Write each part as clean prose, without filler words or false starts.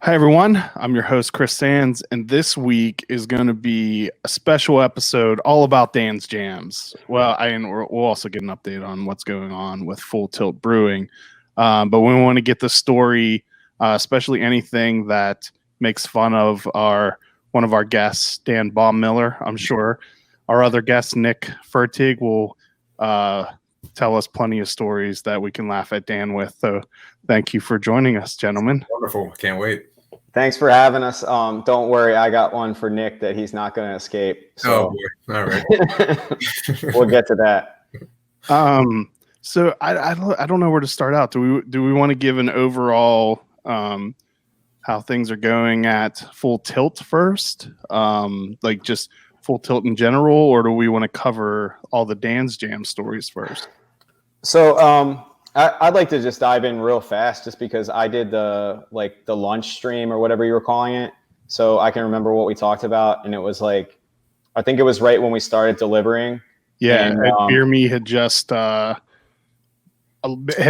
Hi, everyone. I'm your host, Chris Sands, and this week is going to be a special episode all about Dan's Jams. Well, we'll also get an update on what's going on with Full Tilt Brewing, but we want to get the story, especially anything that makes fun of one of our guests, Dan Baumiller. I'm sure our other guest, Nick Fertig, will tell us plenty of stories that we can laugh at Dan with. So thank you for joining us, gentlemen. Wonderful. Can't wait. Thanks for having us. Don't worry, I got one for Nick that he's not going to escape. So. Oh boy! All right, we'll get to that. So I don't know where to start out. Do we want to give an overall how things are going at Full Tilt first, like just Full Tilt in general, or do we want to cover all the Dan's Jam stories first? So I'd like to just dive in real fast, just because I did the lunch stream or whatever you were calling it. So I can remember what we talked about, and it was I think it was right when we started delivering. Yeah, and Beer Me had just had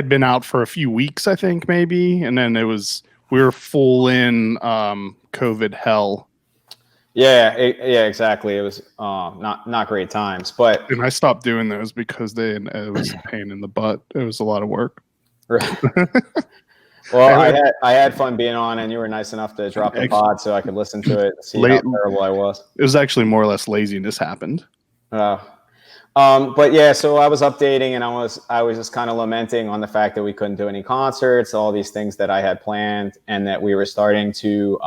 been out for a few weeks, I think, maybe, and then we were full in COVID hell. Yeah, exactly. It was not great times, but and I stopped doing those because it was a pain in the butt. It was a lot of work. Right. Well, I had fun being on, and you were nice enough to drop the pod so I could listen to it, see how terrible I was. It was actually more or less laziness happened. But yeah, so I was updating, and I was just kind of lamenting on the fact that we couldn't do any concerts, all these things that I had planned, and that we were starting to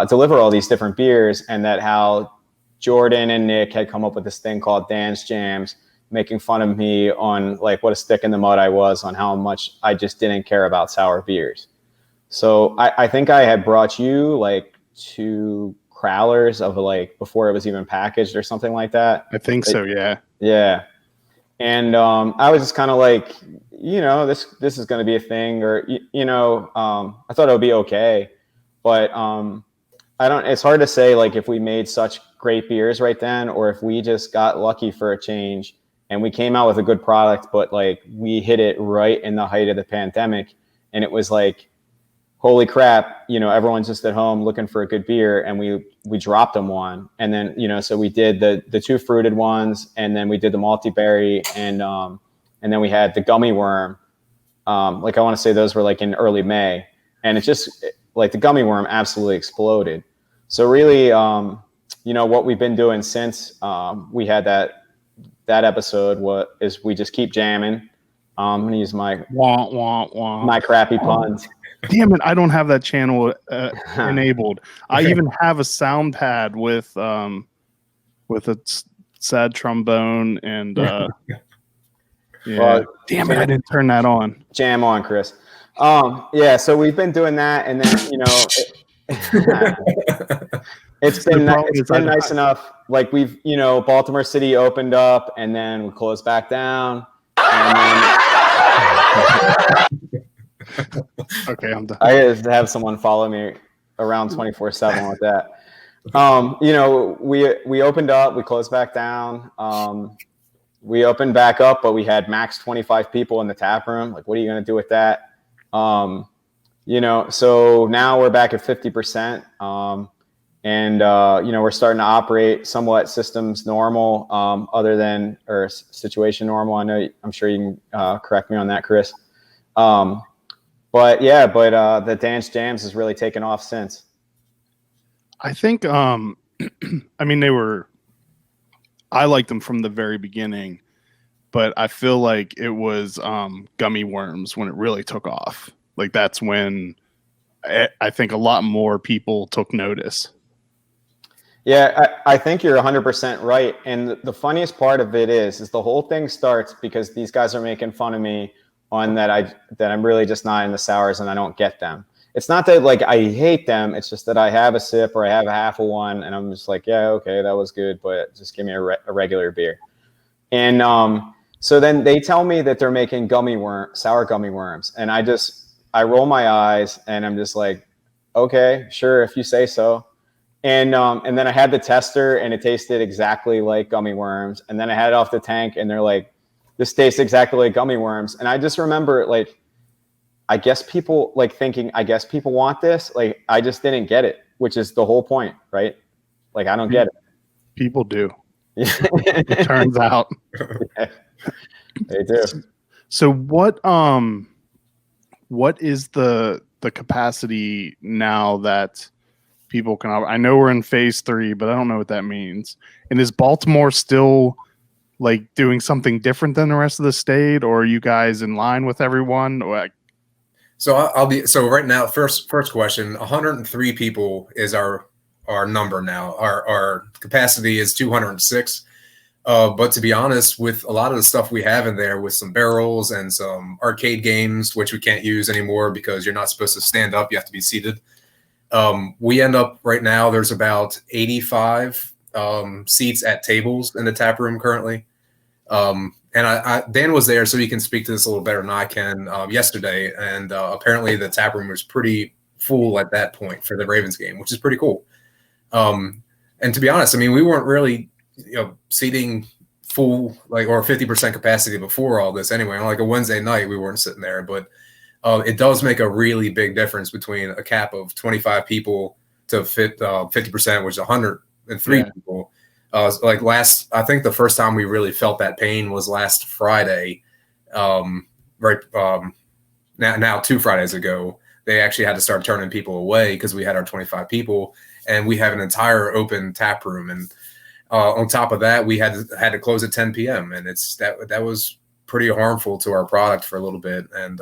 deliver all these different beers, and that how Jordan and Nick had come up with this thing called Dan's Jams, making fun of me on what a stick in the mud I was on how much I just didn't care about sour beers. So I think I had brought you 2 crowlers of before it was even packaged or something like that. I think so. Yeah. Yeah. And I was just kind of this is going to be a thing, or I thought it would be okay, but it's hard to say if we made such great beers right then, or if we just got lucky for a change and we came out with a good product, but we hit it right in the height of the pandemic, and it was holy crap, everyone's just at home looking for a good beer, and we dropped them one. And then, so we did the 2 fruited ones, and then we did the malty berry, and then we had the gummy worm. I want to say those were in early May, and it just the gummy worm absolutely exploded. So really, what we've been doing since we had that episode we just keep jamming. I'm gonna use my my crappy puns. Damn it! I don't have that channel enabled. I even have a sound pad with a sad trombone and yeah. Well, damn it! I didn't turn that on. Jam on, Chris. Yeah. So we've been doing that, and then it's been nice enough. We've Baltimore City opened up, and then we closed back down, and then. Okay, I'm done. I just have someone follow me around 24/7 with that. We opened up, we closed back down. We opened back up, but we had max 25 people in the tap room. What are you going to do with that? So now we're back at 50%. And we're starting to operate somewhat systems normal, situation normal. I'm sure you can correct me on that, Chris. But the Dan's Jams has really taken off since. I think, I liked them from the very beginning, but I feel like it was gummy worms when it really took off. That's when I think a lot more people took notice. Yeah, I think you're 100% right. And the funniest part of it is the whole thing starts because these guys are making fun of me on that I'm really just not in the sours and I don't get them. It's not that I hate them. It's just that I have a sip or I have a half of one and I'm just yeah, okay, that was good, but just give me a regular beer. And so then they tell me that they're making sour gummy worms, and I roll my eyes and I'm just okay, sure, if you say so. And then I had the tester, and it tasted exactly like gummy worms. And then I had it off the tank, and they're this tastes exactly like gummy worms. And I just remember I guess people like thinking, I guess people want this. Like, I just didn't get it, which is the whole point, right? Like, I don't get it. People do. It turns out. Yeah, they do. So what is the capacity now that people can? I know we're in phase 3, but I don't know what that means. And is Baltimore still like doing something different than the rest of the state, or are you guys in line with everyone? So so right now, first question, 103 people is our number now. Our capacity is 206. But to be honest, with a lot of the stuff we have in there, with some barrels and some arcade games, which we can't use anymore because you're not supposed to stand up, you have to be seated. We end up right now, there's about 85 seats at tables in the tap room currently. And Dan was there, so he can speak to this a little better than I can yesterday. And apparently the tap room was pretty full at that point for the Ravens game, which is pretty cool. And to be honest, I mean, we weren't really, seating full or 50% capacity before all this anyway. On like a Wednesday night, we weren't sitting there, but it does make a really big difference between a cap of 25 people to 50%, which is 103 people. I think the first time we really felt that pain was last Friday, now 2 Fridays ago. They actually had to start turning people away because we had our 25 people, and we have an entire open tap room. And on top of that, we had to close at 10 p.m. and that was pretty harmful to our product for a little bit, and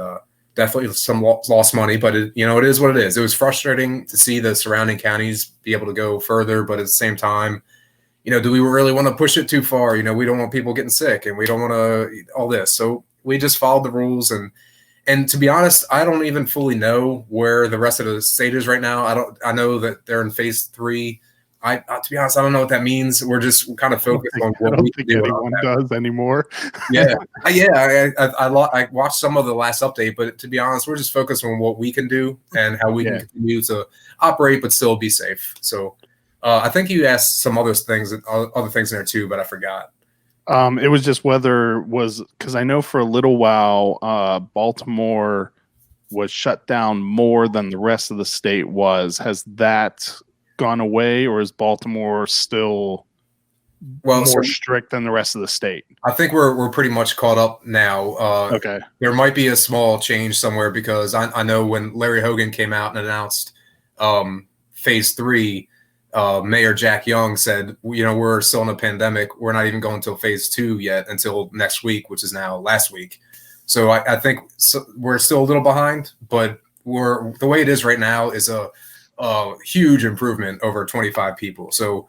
definitely some lost money. But it is what it is. It was frustrating to see the surrounding counties be able to go further, but at the same time, do we really want to push it too far? We don't want people getting sick, and we don't want to all this. So we just followed the rules, and to be honest, I don't even fully know where the rest of the state is right now. I know that they're in phase 3. To be honest, I don't know what that means. We're just kind of focused on what we can do. Anyone does anymore. I watched some of the last update, but to be honest, we're just focused on what we can do and how we can continue to operate but still be safe. So I think you asked some other things in there too, but I forgot. It was just because I know for a little while Baltimore was shut down more than the rest of the state was. Has that gone away, or is Baltimore still more strict than the rest of the state? I think we're pretty much caught up now. Okay. There might be a small change somewhere because I know when Larry Hogan came out and announced phase 3, Mayor Jack Young said, we're still in a pandemic. We're not even going until phase 2 yet until next week, which is now last week. So I think we're still a little behind, but the way it is right now is a huge improvement over 25 people. So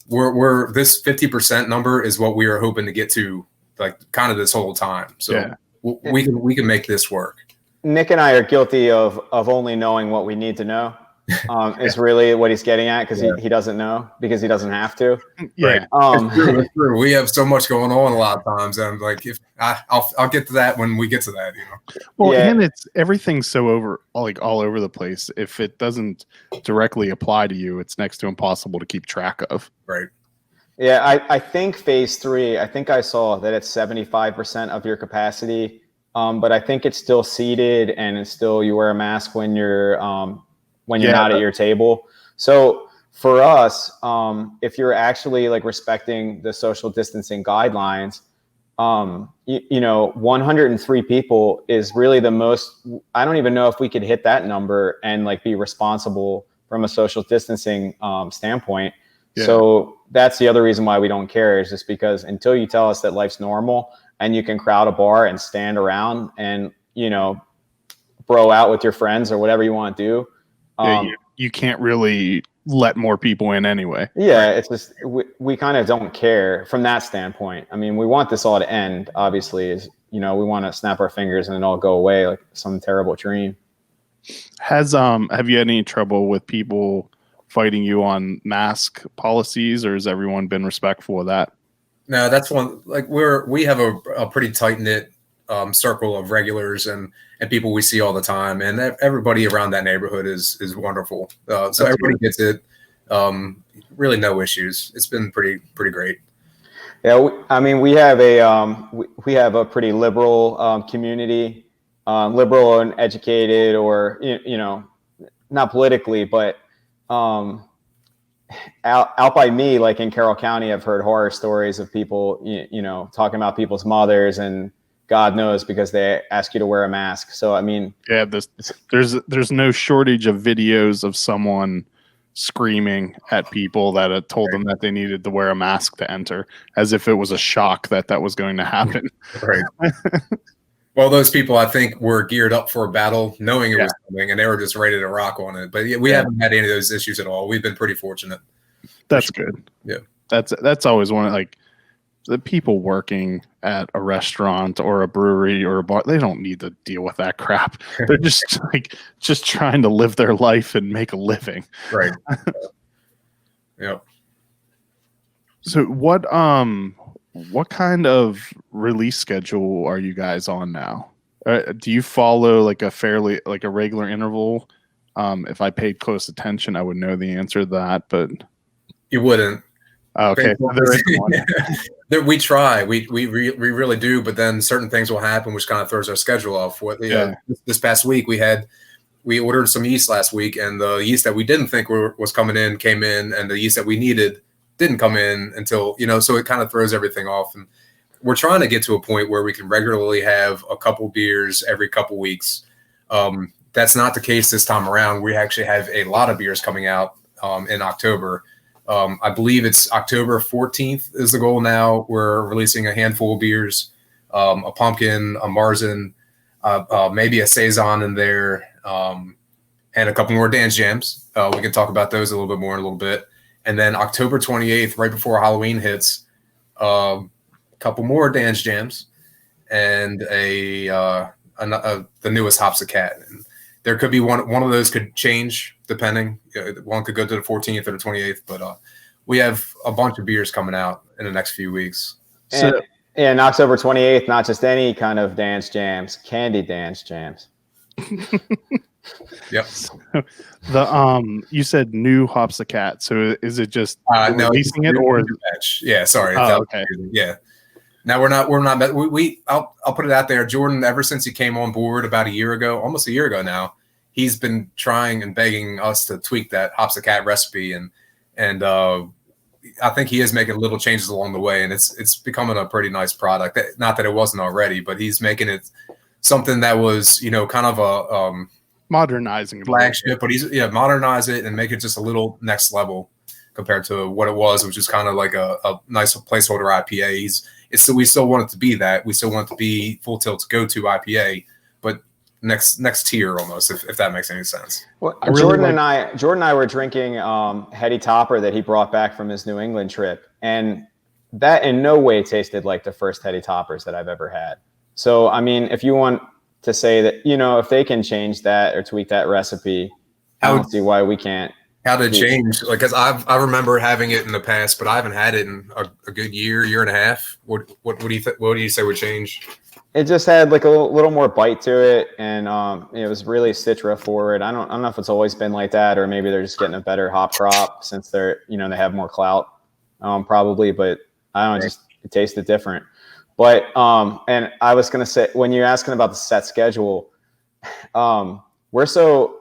we're this 50% number is what we are hoping to get to, like, kind of this whole time. So we can make this work. Nick and I are guilty of only knowing what we need to know. Is really what he's getting at, because he doesn't know because he doesn't have to. Yeah, it's true. We have so much going on a lot of times, and like I'll get to that when we get to that. Well, and everything's so all over the place. If it doesn't directly apply to you, it's next to impossible to keep track of. Right. Yeah, I think phase 3. I think I saw that it's 75% of your capacity, but I think it's still seated, and it's still you wear a mask when you're not at your table. So for us, if you're actually like respecting the social distancing guidelines, 103 people is really the most. I don't even know if we could hit that number and like be responsible from a social distancing standpoint. Yeah. So that's the other reason why we don't care, is just because until you tell us that life's normal and you can crowd a bar and stand around and, bro out with your friends or whatever you want to do. You can't really let more people in anyway. Yeah, it's just we kind of don't care from that standpoint. I mean, we want this all to end, obviously, we want to snap our fingers and it all go away like some terrible dream. Have you had any trouble with people fighting you on mask policies, or has everyone been respectful of that? No, that's one. Like we have a pretty tight knit circle of regulars and people we see all the time, and everybody around that neighborhood is wonderful. So everybody gets it. Really no issues. It's been pretty great. Yeah, we have a pretty liberal community. liberal and educated, or not politically, but out by me, like in Carroll County, I've heard horror stories of people, talking about people's mothers and God knows, because they ask you to wear a mask. So, I mean, yeah, there's no shortage of videos of someone screaming at people that had told them that they needed to wear a mask to enter, as if it was a shock that was going to happen. Right. Well, those people, I think, were geared up for a battle, knowing it was coming, and they were just ready to rock on it. But we haven't had any of those issues at all. We've been pretty fortunate. That's good. Yeah. That's always one of, like, the people working at a restaurant or a brewery or a bar, they don't need to deal with that crap. They're just trying to live their life and make a living. Right. Yep. So what kind of release schedule are you guys on now? Do you follow like a regular interval? If I paid close attention, I would know the answer to that, but you wouldn't. Okay. We try. We really do, but then certain things will happen which kind of throws our schedule off. This past week we ordered some yeast last week, and the yeast that we didn't think was coming in came in, and the yeast that we needed didn't come in until, so it kind of throws everything off. And we're trying to get to a point where we can regularly have a couple beers every couple weeks. That's not the case this time around. We actually have a lot of beers coming out in October. I believe it's October 14th is the goal now. We're releasing a handful of beers, a pumpkin, a Marzen, maybe a Saison in there, and a couple more dance jams. We can talk about those a little bit more in a little bit. And then October 28th, right before Halloween hits, a couple more dance jams and the newest Hops a Cat. And there could be one of those could change depending. One could go to the 14th or the 28th, but we have a bunch of beers coming out in the next few weeks. And October 28th, not just any kind of dance jams, candy dance jams. Yep. You said new Hops a Cat. So is it just no, releasing it or? Yeah, sorry. Okay. Yeah. Now we're not. I'll put it out there. Jordan, ever since he came on board about almost a year ago now, he's been trying and begging us to tweak that Hops a Cat recipe, and I think he is making little changes along the way, and it's becoming a pretty nice product. Not that it wasn't already, but he's making it something that was kind of a modernizing flagship, but he's modernize it and make it just a little next level compared to what it was, which is kind of like a nice placeholder IPA. We still want it to be that. We still want it to be Full Tilt's go-to IPA, but next tier almost, if that makes any sense. Well, Jordan and I were drinking Heady Topper that he brought back from his New England trip, and that in no way tasted like the first Heady Toppers that I've ever had. So, I mean, if you want to say that, if they can change that or tweak that recipe, I don't see why we can't. How to change? Like, because I remember having it in the past, but I haven't had it in a good year and a half. What do you what do you say would change? It just had like a little more bite to it, and it was really Citra forward. I don't know if it's always been like that, or maybe they're just getting a better hop crop since they're they have more clout, probably. But I don't know, just it tasted different. But and I was gonna say, when you're asking about the set schedule, we're so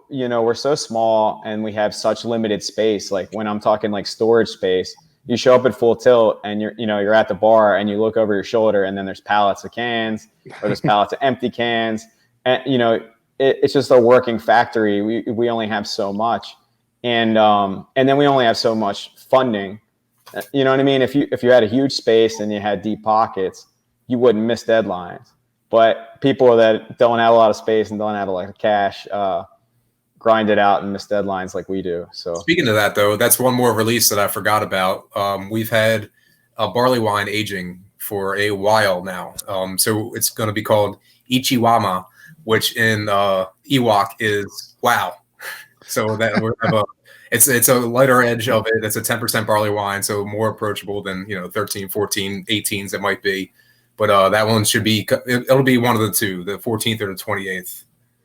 small and we have such limited space. Like when I'm talking like storage space, you show up at Full Tilt and you're at the bar and you look over your shoulder and then there's pallets of cans or there's pallets of empty cans. And, it's just a working factory. We only have so much. And then we only have so much funding. You know what I mean? If you had a huge space and you had deep pockets, you wouldn't miss deadlines. But people that don't have a lot of space and don't have a lot of cash, grind it out and miss deadlines like we do. So speaking of that, though, that's one more release that I forgot about. We've had a barley wine aging for a while now. So it's going to be called Ichiwama, which in Ewok is wow. So that we have it's a lighter edge of it. It's a 10% barley wine, so more approachable than 13, 14, 18s it might be. But that one it'll be one of the two, the 14th or the 28th.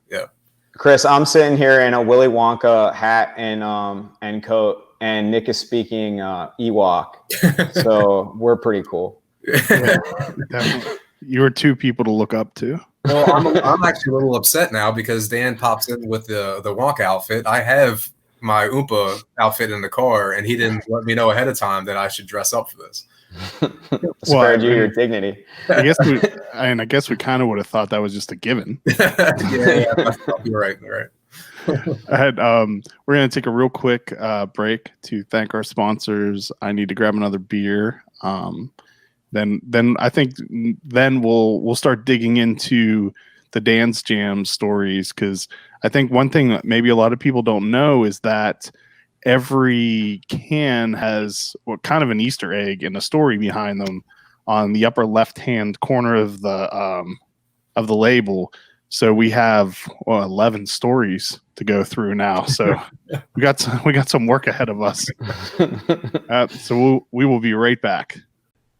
Yeah. Chris, I'm sitting here in a Willy Wonka hat and coat, and Nick is speaking Ewok. So we're pretty cool. Yeah, definitely. You were two people to look up to. Well, I'm actually a little upset now because Dan pops in with the wonk outfit. I have my Oompa outfit in the car, and he didn't let me know ahead of time that I should dress up for this. Spared you your dignity. I guess we kind of would have thought that was just a given. yeah, you're right. We're going to take a real quick break to thank our sponsors. I need to grab another beer. Then I think we'll start digging into the Dance Jam stories, because I think one thing that maybe a lot of people don't know is that every can has kind of an Easter egg and a story behind them on the upper left-hand corner of the label. So we have 11 stories to go through now. So we got some work ahead of us. So we will be right back.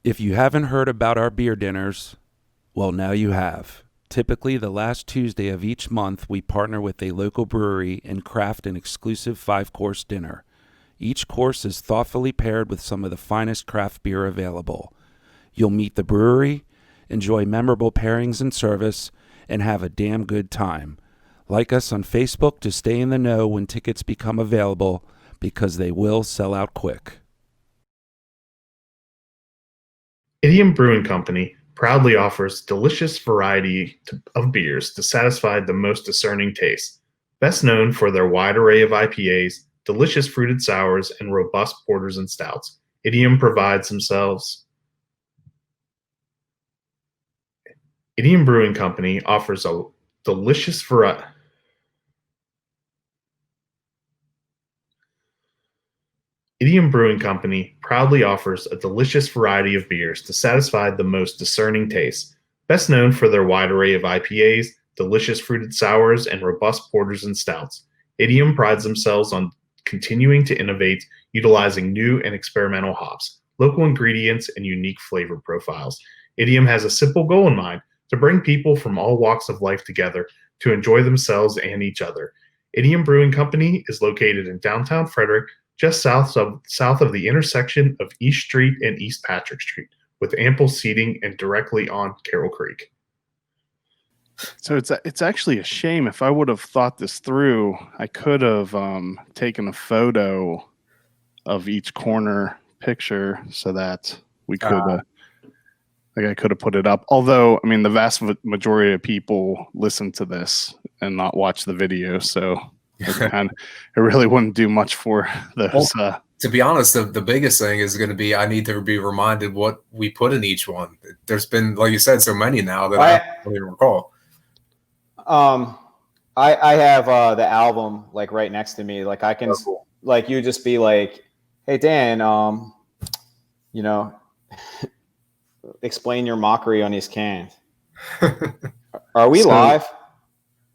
If you haven't heard about our beer dinners, well, now you have. Typically, the last Tuesday of each month, we partner with a local brewery and craft an exclusive 5-course dinner. Each course is thoughtfully paired with some of the finest craft beer available. You'll meet the brewery, enjoy memorable pairings and service, and have a damn good time. Like us on Facebook to stay in the know when tickets become available, because they will sell out quick. Idiom Brewing Company proudly offers delicious variety of beers to satisfy the most discerning taste. Best known for their wide array of IPAs, delicious fruited sours, and robust porters and stouts, Idiom Brewing Company offers a delicious variety. Idiom Brewing Company proudly offers a delicious variety of beers to satisfy the most discerning tastes. Best known for their wide array of IPAs, delicious fruited sours, and robust porters and stouts, Idiom prides themselves on continuing to innovate, utilizing new and experimental hops, local ingredients, and unique flavor profiles. Idiom has a simple goal in mind: to bring people from all walks of life together to enjoy themselves and each other. Idiom Brewing Company is located in downtown Frederick, just south of the intersection of East Street and East Patrick Street, with ample seating and directly on Carroll Creek. So it's actually a shame. If I would have thought this through, I could have taken a photo of each corner picture so that we could I could have put it up. Although, I mean, the vast majority of people listen to this and not watch the video, so it really wouldn't do much for those. To be honest, the biggest thing is going to be I need to be reminded what we put in each one. There's been, like you said, so many now that I don't even recall. I have the album like right next to me. Like I can like you just be like, hey Dan, explain your mockery on these cans. Are we live?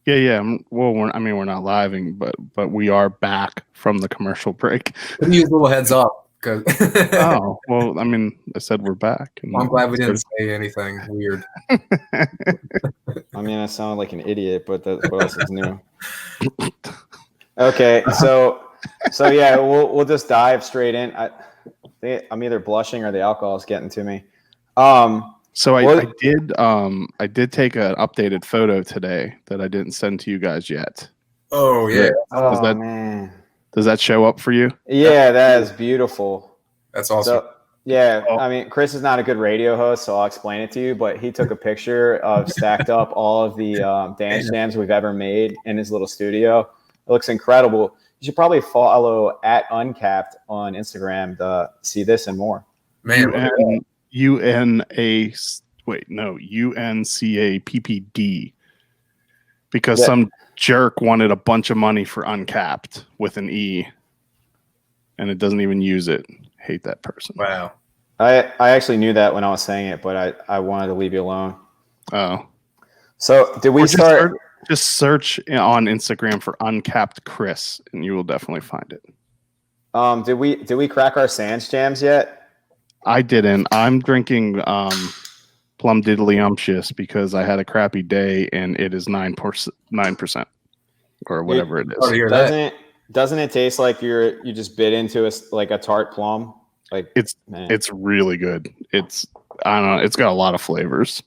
Yeah. Well, we're not living, but we are back from the commercial break. Can you use a little heads up? Oh, well, I mean, I said we're back. I'm glad we didn't say anything weird. I mean, I sound like an idiot, but what else is new? Okay, so yeah, we'll just dive straight in. I'm either blushing or the alcohol is getting to me. So I did take an updated photo today that I didn't send to you guys yet. Oh yeah. Man. Does that show up for you? Yeah, that is beautiful. That's awesome. So, yeah, I mean, Chris is not a good radio host, so I'll explain it to you. But he took a picture of stacked up all of the dance jams we've ever made in his little studio. It looks incredible. You should probably follow @Uncapped on Instagram to see this and more. Man, UNCAPPD, because some jerk wanted a bunch of money for Uncapped with an E, and it doesn't even use it. Hate that person. Wow. I actually knew that when I was saying it, but I wanted to leave you alone. Oh. So did we start? Just search on Instagram for Uncapped Chris, and you will definitely find it. Did we crack our Sans Jams yet? I didn't. I'm drinking Plum Diddlyumptious because I had a crappy day, and it is 9% or whatever it is. Doesn't it taste like you just bit into a tart plum? Like it's really good. I don't know. It's got a lot of flavors.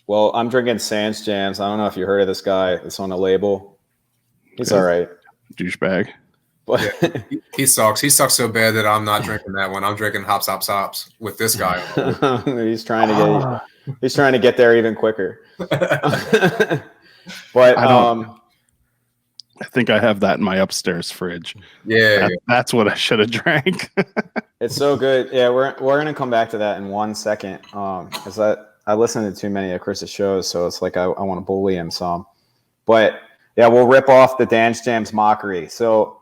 Well, I'm drinking Sans Jams. I don't know if you heard of this guy. It's on the label. He's all right. Douchebag. But Yeah, he sucks. He sucks so bad that I'm not drinking that one. I'm drinking Hops Hops Hops with this guy. he's trying to get there even quicker. But I think I have that in my upstairs fridge. Yeah, that's what I should have drank. It's so good. Yeah, we're gonna come back to that in 1 second. Because I listen to too many of Chris's shows, so it's like I want to bully him some. But yeah, we'll rip off the Dance Jams mockery. So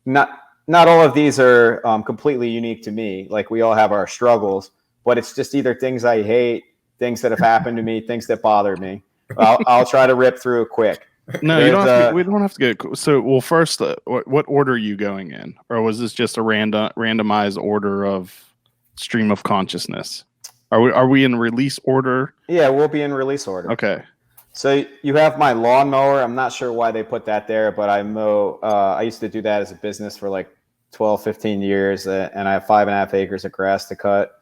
not all of these are completely unique to me. Like we all have our struggles, but it's just either things I hate, things that have happened to me, things that bother me. I'll try to rip through it quick. No, you don't have to, we don't have to go. So, well, first, what order are you going in? Or was this just a randomized order of stream of consciousness? Are we in release order? Yeah, we'll be in release order. Okay. So you have my lawnmower. I'm not sure why they put that there, but I mow. I used to do that as a business for like 12, 15 years, and I have 5.5 acres of grass to cut.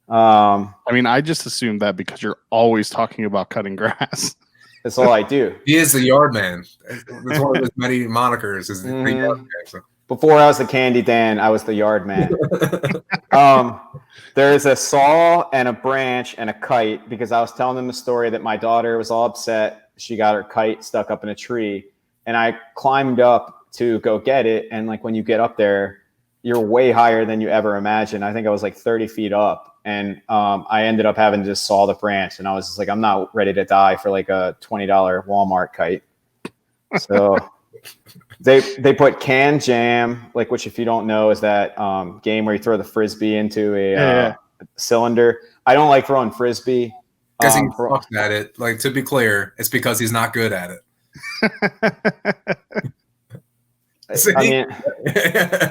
I mean, I just assumed that because you're always talking about cutting grass. That's all I do. he is the yard man. That's one of his many monikers. Is the yard man. So. Before I was the Candy Dan, I was the yard man. There's a saw and a branch and a kite because I was telling them the story that my daughter was all upset. She got her kite stuck up in a tree, and I climbed up to go get it. And like when you get up there, you're way higher than you ever imagined. I think I was like 30 feet up. And I ended up having to just saw the branch, and I was just like, I'm not ready to die for like a $20 Walmart kite. So they put can jam, like, which if you don't know is that game where you throw the frisbee into a cylinder. I don't like throwing frisbee because he sucks at it. Like, to be clear, it's because he's not good at it. I mean,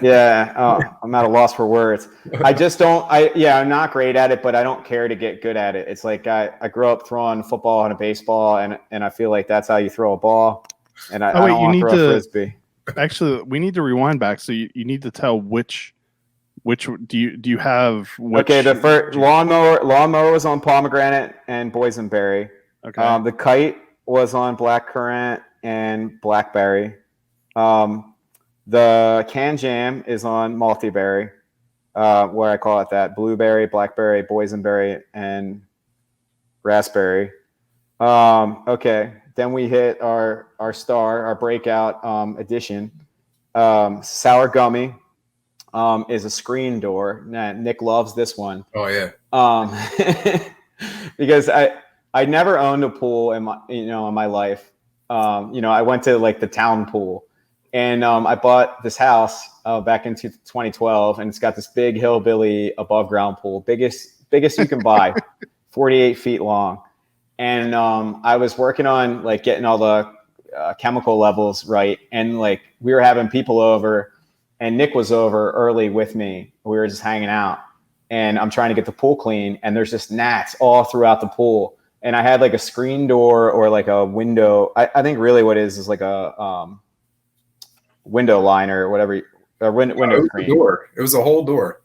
yeah, I'm at a loss for words. I just don't. I'm not great at it, but I don't care to get good at it. It's like I grew up throwing football and a baseball, and I feel like that's how you throw a ball. And I don't want to throw a frisbee. Actually, we need to rewind back. So you need to tell which do you have? Which, okay, the first lawnmower was on pomegranate and boysenberry. Okay. The kite was on blackcurrant and blackberry. The can jam is on multiberry, where I call it that: blueberry, blackberry, boysenberry, and raspberry. Okay, then we hit our breakout edition. Sour gummy is a screen door. Nick loves this one. Oh yeah. Because I never owned a pool in my life. I went to like the town pool. And I bought this house back in 2012, and it's got this big hillbilly above ground pool, biggest you can buy, 48 feet long. And I was working on like getting all the chemical levels right, and like we were having people over, and Nick was over early with me. We were just hanging out, and I'm trying to get the pool clean, and there's just gnats all throughout the pool. And I had like a screen door or like a window. I think really what it is like a window liner or whatever, or window screen. Door. It was a whole door.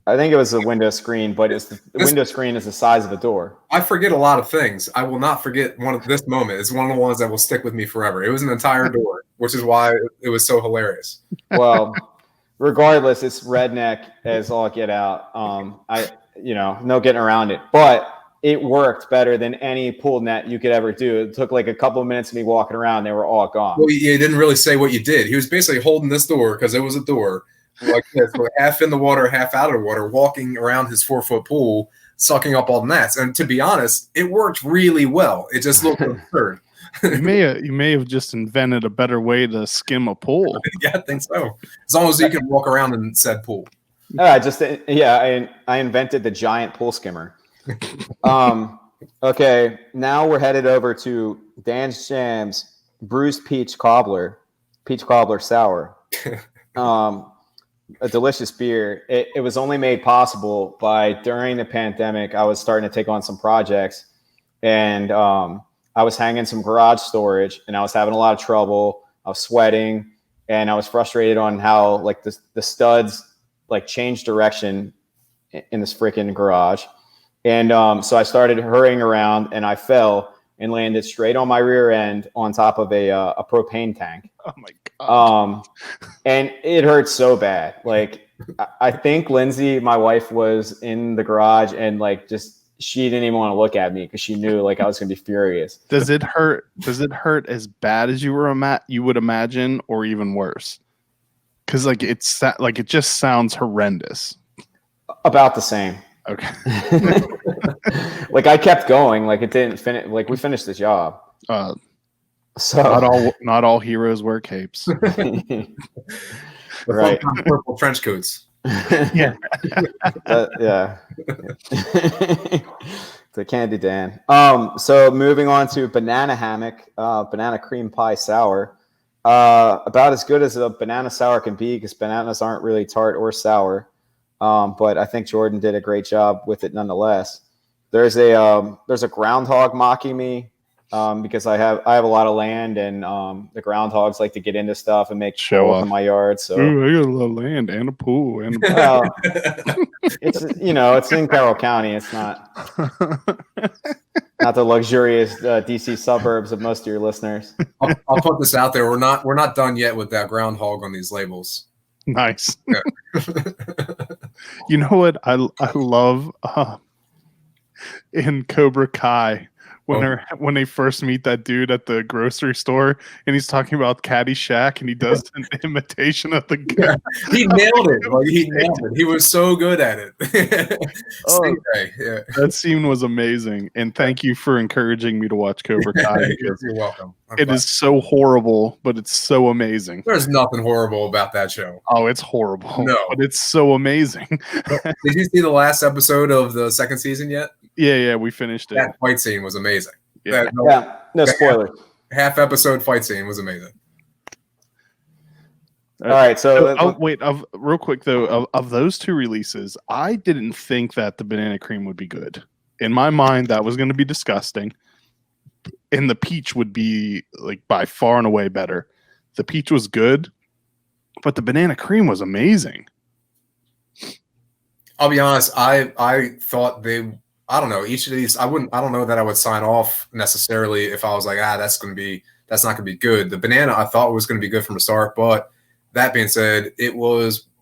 I think it was a window screen, but the window screen is the size of a door. I forget a lot of things. I will not forget this moment. It's one of the ones that will stick with me forever. It was an entire door, which is why it was so hilarious. Well, regardless, it's redneck as all get out. No getting around it, but it worked better than any pool net you could ever do. It took like a couple of minutes of me walking around. They were all gone. Well, he didn't really say what you did. He was basically holding this door because it was a door like this, so half in the water, half out of the water, walking around his 4-foot pool, sucking up all the gnats. And to be honest, it worked really well. It just looked absurd. You may have just invented a better way to skim a pool. Yeah, I think so. As long as you can walk around in said pool. I invented the giant pool skimmer. Okay, now we're headed over to Dan's Jam's Bruised Peach Cobbler Sour. A delicious beer. It was only made possible by during the pandemic. I was starting to take on some projects, and I was hanging some garage storage, and I was having a lot of trouble. I was sweating, and I was frustrated on how like the studs like changed direction in this freaking garage. And so I started hurrying around, and I fell and landed straight on my rear end on top of a propane tank. Oh my god! And it hurt so bad. Like I think Lindsay, my wife, was in the garage, and like she didn't even want to look at me because she knew like I was gonna be furious. Does it hurt? Does it hurt as bad as you would imagine, or even worse? Because like it just sounds horrendous. About the same. Okay. Like I kept going. Like it didn't finish. Like we finished the job. So not all heroes wear capes. Right. Purple trench coats. Yeah. Yeah. The Candy Dan. So moving on to banana hammock, banana cream pie sour. About as good as a banana sour can be because bananas aren't really tart or sour. But I think Jordan did a great job with it nonetheless. There's a groundhog mocking me because I have a lot of land, and the groundhogs like to get into stuff and make show off in my yard. So ooh, I got a lot of land and a pool and it's it's in Carroll County. It's not the luxurious DC suburbs of most of your listeners. I'll put this out there. We're not done yet with that groundhog on these labels. nice. Yeah. You know what I love in Cobra Kai when they first meet that dude at the grocery store and he's talking about Caddyshack and he does an imitation of the guy. Yeah, he nailed it. Like he nailed it. He was so good at it. Yeah. That scene was amazing, and thank you for encouraging me to watch Cobra Kai. You're welcome. It is so horrible, but it's so amazing. There's nothing horrible about that show. Oh, it's horrible. No, but it's so amazing. Did you see the last episode of the second season yet? Yeah, we finished it. That fight scene was amazing. Yeah. No spoilers. Half episode fight scene was amazing. All right, so wait. Real quick though, of those two releases, I didn't think that the banana cream would be good. In my mind, that was going to be disgusting, and the peach would be like by far and away better. The peach was good, but the banana cream was amazing. I'll be honest. I thought I don't know, each of these. I don't know that I would sign off necessarily if I was like, that's not gonna be good. The banana I thought was gonna be good from the start, but that being said, it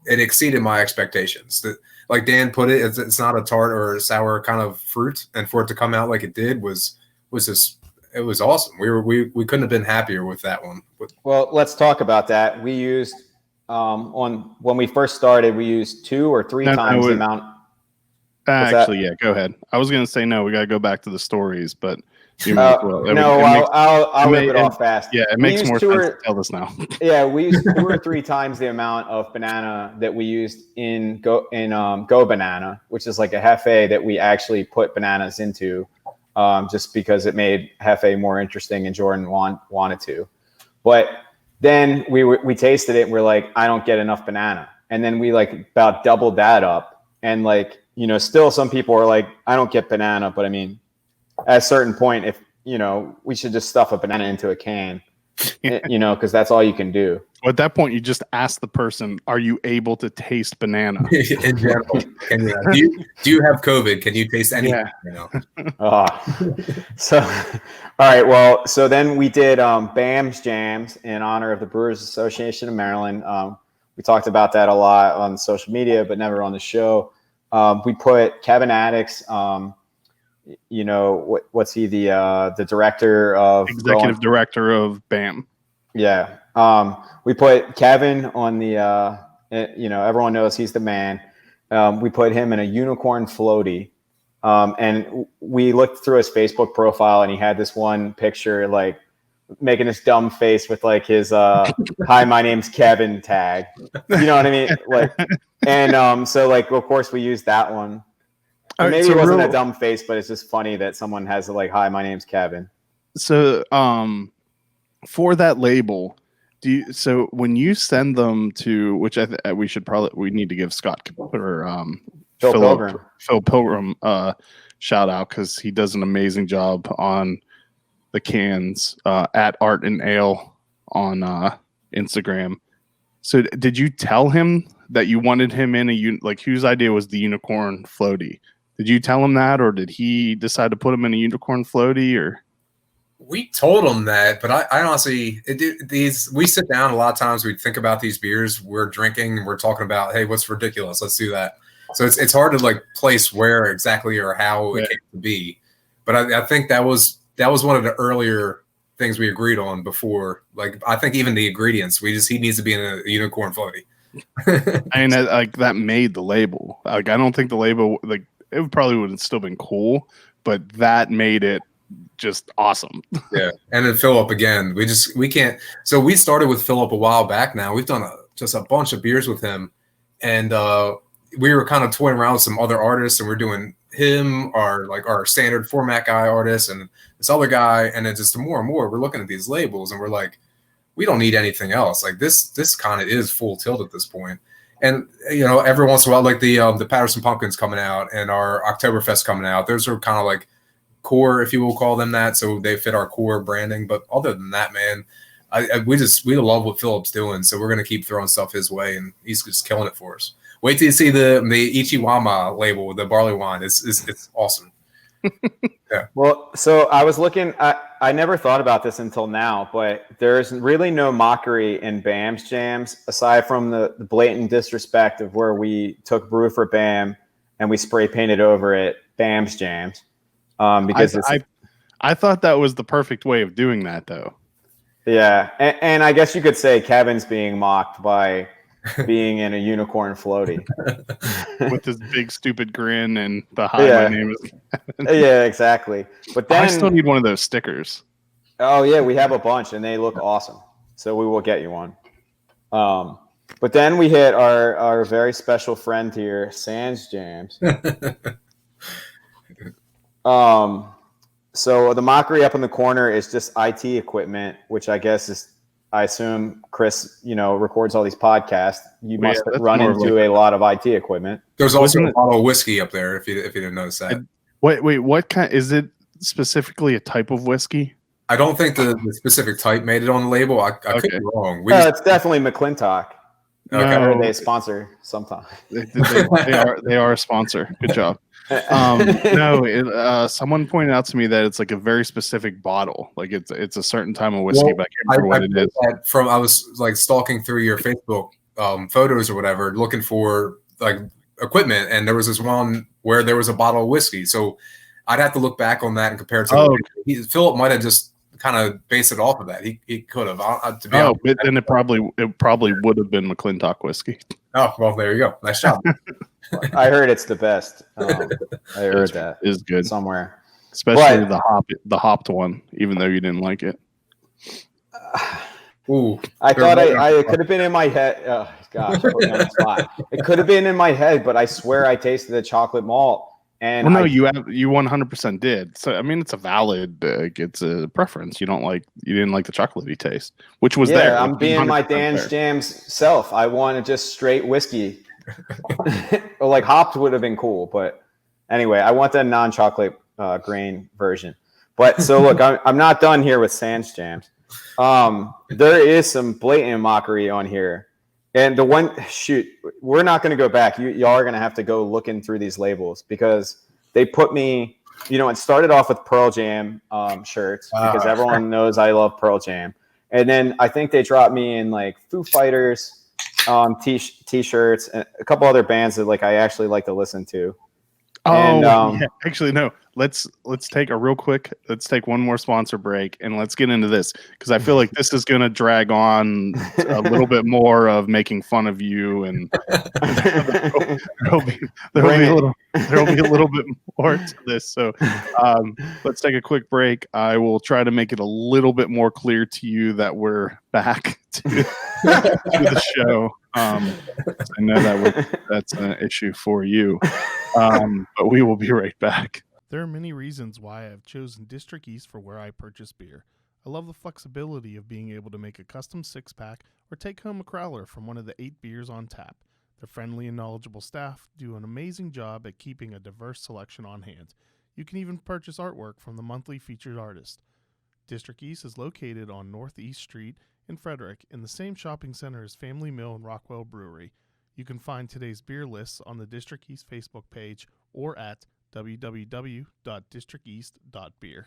exceeded my expectations. Like Dan put it, it's not a tart or a sour kind of fruit, and for it to come out like it did was just, it was awesome. We couldn't have been happier with that one. Well, let's talk about that. We used when we first started, we used 2 or 3 times the amount. Actually, yeah, go ahead. I was going to say no. We got to go back to the stories, but I'll rip it off fast. Yeah, it makes more sense to tell this now. Yeah, we used 2 or 3 times the amount of banana that we used in Go Banana, which is like a hefe that we actually put bananas into, just because it made hefe more interesting and Jordan wanted to. But then we tasted it and we're like, I don't get enough banana, and then we like about doubled that up, and like. Still some people are like, I don't get banana, but I mean, at a certain point, if, we should just stuff a banana into a can, because that's all you can do. Well, at that point, you just ask the person, are you able to taste banana? In general, do you have COVID? Can you taste anything? So, all right. Well, so then we did BAM's Jams in honor of the Brewers Association of Maryland. We talked about that a lot on social media, but never on the show. We put Kevin Addix, what's he, the director of executive director of BAM. Yeah. We put Kevin on the, everyone knows he's the man. We put him in a unicorn floaty. And we looked through his Facebook profile and he had this one picture, like making this dumb face with like his, hi, my name's Kevin tag. You know what I mean? Like, and so like, of course we used that one. Right, maybe it wasn't a dumb face, but it's just funny that someone has like, hi, my name's Kevin. So, for that label, so when you send them to, which we need to give Scott or Phil Pilgrim shout out, because he does an amazing job on the cans at Art and Ale on Instagram. So did you tell him that you wanted him in whose idea was the unicorn floaty? Did you tell him that, or did he decide to put him in a unicorn floaty? Or we told him that, but I honestly, we sit down a lot of times. We think about these beers we're drinking, and we're talking about, hey, what's ridiculous? Let's do that. So it's hard to like place where exactly or how it came to be. But I think that was one of the earlier things we agreed on before. Like I think even the ingredients, he needs to be in a unicorn floaty. I mean, like that made the label. Like I don't think the label, like it probably would have still been cool, but that made it just awesome. Yeah, and then Philip again. We can't. So we started with Philip a while back. Now we've done just a bunch of beers with him, and we were kind of toying around with some other artists, and we're doing him, our standard format guy artist, and this other guy, and then just more and more we're looking at these labels, and we're like, we don't need anything else. Like this kind of is Full Tilt at this point. And every once in a while, like the Patterson Pumpkins coming out and our Oktoberfest coming out, those are kind of like core, if you will call them that, so they fit our core branding. But other than that, man, we love what Philip's doing, so we're gonna keep throwing stuff his way, and he's just killing it for us. Wait till you see the Ichiwama label, the barley wine. It's awesome. Yeah. Well, so I was looking. I never thought about this until now, but there's really no mockery in BAM's jams aside from the blatant disrespect of where we took brew for BAM and we spray painted over it BAM's jams. Because I thought that was the perfect way of doing that, though. Yeah, and I guess you could say Kevin's being mocked by being in a unicorn floaty with this big stupid grin and the hi, my name is Kevin. Yeah, exactly. But then I still need one of those stickers. Oh yeah, we have a bunch and they look awesome, so we will get you one. But then we hit our very special friend here, Sans Jams. So the mockery up in the corner is just IT equipment, which I guess is, I assume Chris, records all these podcasts. You must run into a lot of IT equipment. There's also a bottle of whiskey up there, if you didn't notice that. Wait, what kind? Is it specifically a type of whiskey? I don't think the specific type made it on the label. I could be wrong. It's definitely McClintock. Okay. I heard they sponsor sometime. They are a sponsor. Good job. Someone pointed out to me that it's like a very specific bottle. Like it's a certain time of whiskey, but I can't remember what it is. I was like stalking through your Facebook photos or whatever, looking for like equipment, and there was this one where there was a bottle of whiskey. So I'd have to look back on that and compare it to Philip might have just kind of based it off of that. He could have. To be honest, but then it probably would have been McClintock whiskey. Oh well, there you go. Nice job. I heard it's the best. I heard that is good somewhere, especially the hopped one. Even though you didn't like it. Ooh, I thought it could have been in my head. Oh gosh, put me on the spot. It could have been in my head, but I swear I tasted the chocolate malt. And you 100% did. So I mean, it's a valid. It's a preference. You didn't like the chocolatey taste, which was there. I'm being my Dan's Jams self. I wanted just straight whiskey. Like hopped would have been cool, but anyway, I want the non-chocolate grain version. But so look, I'm not done here with Sans Jams. There is some blatant mockery on here. And the one, we're not going to go back. Y'all are going to have to go looking through these labels because they put me, it started off with Pearl Jam shirts because everyone knows I love Pearl Jam. And then I think they dropped me in like Foo Fighters t-shirts and a couple other bands that like I actually like to listen to. Actually, no. Let's take one more sponsor break and let's get into this because I feel like this is going to drag on a little bit more of making fun of you, and there'll be a little bit more to this. So let's take a quick break. I will try to make it a little bit more clear to you that we're back to the show. I know that's an issue for you, but we will be right back. There are many reasons why I have chosen District East for where I purchase beer. I love the flexibility of being able to make a custom six-pack or take home a crowler from one of the 8 beers on tap. Their friendly and knowledgeable staff do an amazing job at keeping a diverse selection on hand. You can even purchase artwork from the monthly featured artist. District East is located on Northeast Street in Frederick in the same shopping center as Family Mill and Rockwell Brewery. You can find today's beer lists on the District East Facebook page or at www.districteast.beer.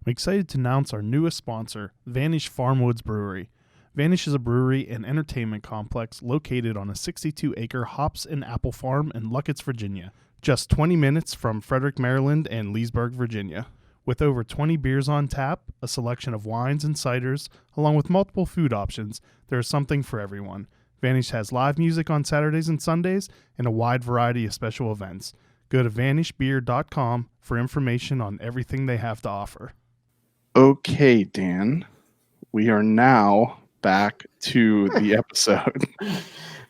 I'm excited to announce our newest sponsor, Vanish Farmwoods Brewery. Vanish is a brewery and entertainment complex located on a 62-acre hops and apple farm in Luckett's, Virginia, just 20 minutes from Frederick, Maryland and Leesburg, Virginia. With over 20 beers on tap, a selection of wines and ciders, along with multiple food options, there is something for everyone. Vanish has live music on Saturdays and Sundays and a wide variety of special events. Go to vanishbeer.com for information on everything they have to offer. Okay, Dan, we are now back to the episode.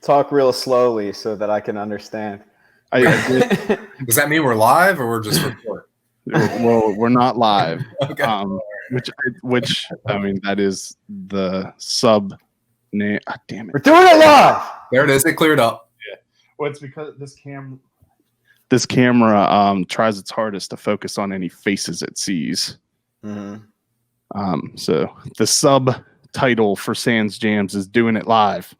Talk real slowly so that I can understand. I agree. Does that mean we're live or we're just recording? Well, we're not live. Okay. Which I mean, that is the sub name. Ah, damn it. We're doing it live. There it is. It cleared up. Yeah. Well, it's because this camera tries its hardest to focus on any faces it sees. Mm-hmm. So the subtitle for Sans Jams is "Doing It Live."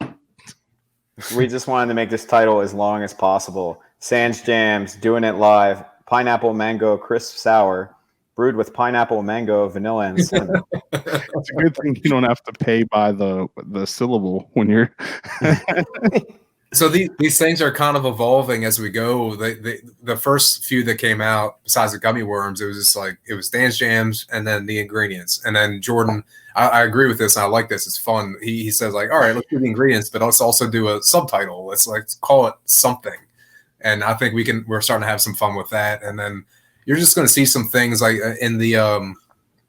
We just wanted to make this title as long as possible. Sans Jams, Doing It Live, Pineapple Mango Crisp Sour, brewed with pineapple, mango, vanilla, and cinnamon. It's a good thing you don't have to pay by the syllable when you're. So these things are kind of evolving as we go. The first few that came out, besides the gummy worms, it was just like it was Dan's Jams and then the ingredients. And then Jordan, I agree with this. And I like this. It's fun. He says like, all right, let's do the ingredients, but let's also do a subtitle. Let's call it something. And I think we're starting to have some fun with that. And then you're just going to see some things like in the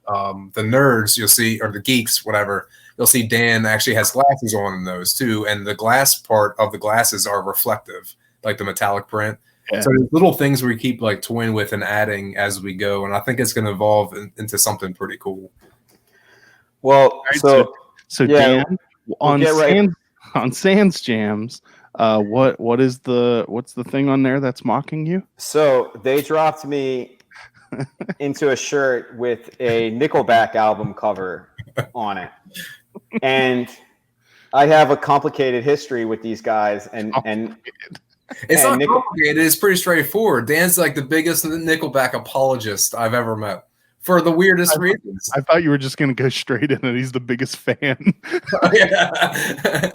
nerds, you'll see, or the geeks, whatever. You'll see Dan actually has glasses on in those too, and the glass part of the glasses are reflective, like the metallic print. Yeah. So there's little things we keep like toying with and adding as we go, and I think it's going to evolve into something pretty cool. Well, so yeah, Dan, on Sans Jams, what's the thing on there that's mocking you? So they dropped me into a shirt with a Nickelback album cover on it. And I have a complicated history with these guys, and it's not complicated. It's pretty straightforward. Dan's like the biggest Nickelback apologist I've ever met for the weirdest reasons. I thought you were just going to go straight in and he's the biggest fan.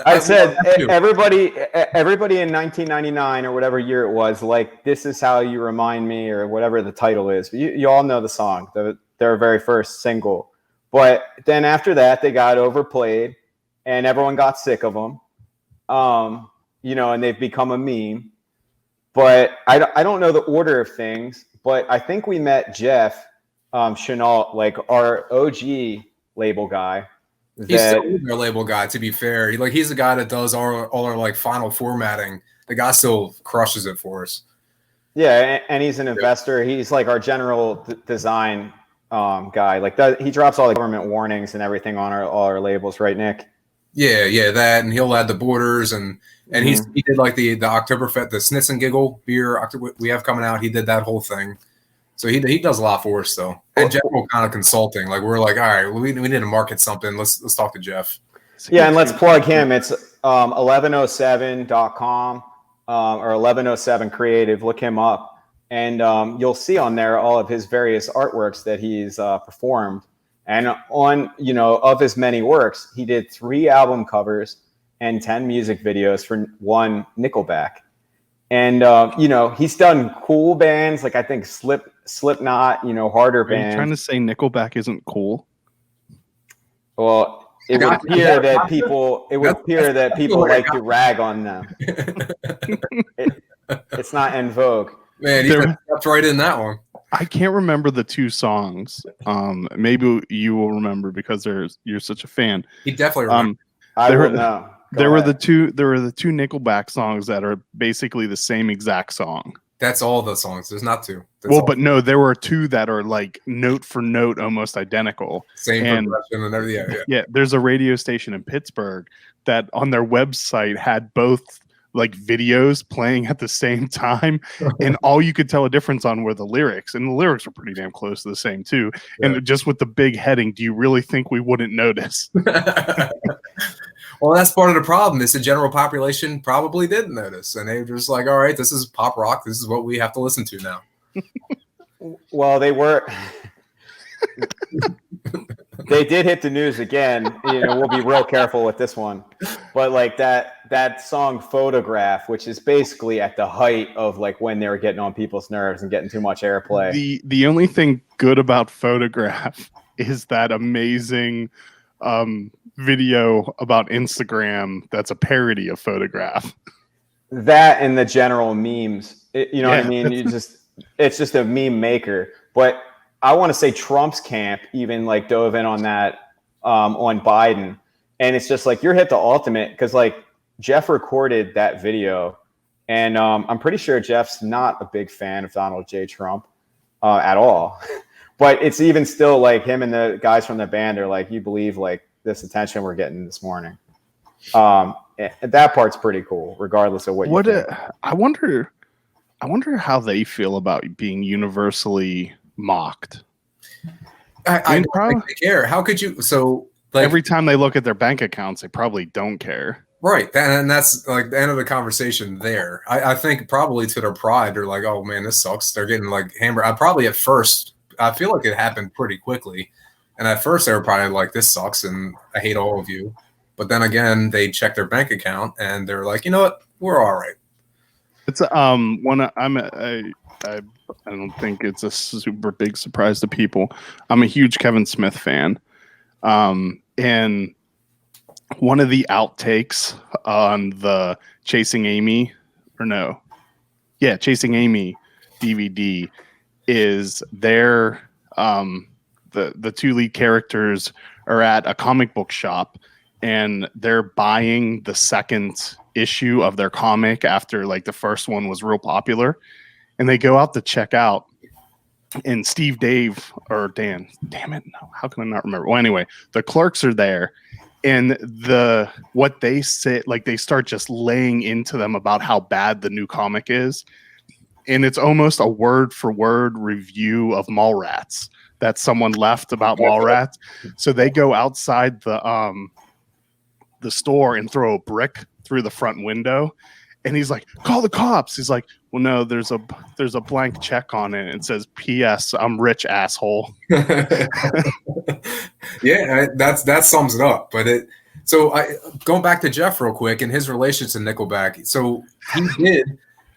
I said everybody in 1999 or whatever year it was, like, this is how you remind me, or whatever the title is. You all know the song, their very first single. But then after that, they got overplayed, and everyone got sick of them, and they've become a meme. But I don't know the order of things, but I think we met Jeff Chenault, like our OG label guy. He's still our label guy, to be fair. He's the guy that does all our like final formatting. The guy still crushes it for us. Yeah, and he's an investor. He's like our general design guy. Like he drops all the government warnings and everything on all our labels, right, Nick? Yeah, that, and he'll add the borders, and he did like the Oktoberfest, the Snitz and Giggle beer we have coming out. He did that whole thing, so he does a lot for us though. And general kind of consulting. Like we're like, all right, we need to market something. Let's talk to Jeff. Yeah, and let's plug him. It's 1107.com or 1107 Creative. Look him up. And you'll see on there all of his various artworks that he's performed. And on, of his many works, he did 3 album covers and 10 music videos for one Nickelback. And, he's done cool bands, like I think Slipknot, harder bands. Are you trying to say Nickelback isn't cool? Well, it would appear that people like to rag on them. It's not en vogue. Man, he stepped right in that one. I can't remember the 2 songs. Maybe you will remember because you're such a fan. He definitely remembers. I will know. There were the two Nickelback songs that are basically the same exact song. That's all the songs. There's not 2. But no, there were 2 that are like note for note almost identical. Same progression and everything. Yeah, there's a radio station in Pittsburgh that on their website had both like videos playing at the same time, and all you could tell a difference on were the lyrics, and the lyrics were pretty damn close to the same too. Yeah. And just with the big heading, do you really think we wouldn't notice? Well, that's part of the problem. Is the general population probably didn't notice, and they were just like, "All right, this is pop rock. This is what we have to listen to now." Well, they were. They did hit the news again. We'll be real careful with this one, but like that song "Photograph," which is basically at the height of like when they were getting on people's nerves and getting too much airplay. The only thing good about "Photograph" is that amazing video about Instagram that's a parody of "Photograph." That and the general memes, what I mean? It's just a meme maker. But I want to say Trump's camp even like dove in on that on Biden, and it's just like you're hit the ultimate because like Jeff recorded that video, and I'm pretty sure Jeff's not a big fan of Donald J. Trump at all. But it's even still like him and the guys from the band are like, you believe like this attention we're getting this morning. That part's pretty cool, regardless of what you think. I wonder how they feel about being universally mocked. I don't think they care. How could you? So like every time they look at their bank accounts, they probably don't care. Right. And that's like the end of the conversation there. I think probably to their pride, they're like, oh man, this sucks. They're getting like hammered. At first, I feel like it happened pretty quickly. And at first they were probably like, this sucks and I hate all of you. But then again, they check their bank account and they're like, you know what? We're all right. It's I don't think it's a super big surprise to people. I'm a huge Kevin Smith fan. And one of the outtakes on the Chasing Amy DVD is their the two lead characters are at a comic book shop and they're buying the second issue of their comic after like the first one was real popular, and they go out to check out, and Dan, damn it, no, how can I not remember? Well, anyway, the clerks are there, and what they say, like they start just laying into them about how bad the new comic is, and it's almost a word for word review of Mallrats that someone left about Mallrats. So they go outside the store and throw a brick through the front window, and he's like, call the cops. He's like, well, no, there's a blank check on it. It says, P.S. I'm rich, asshole. Yeah, that sums it up. But going back to Jeff real quick and his relations to Nickelback. So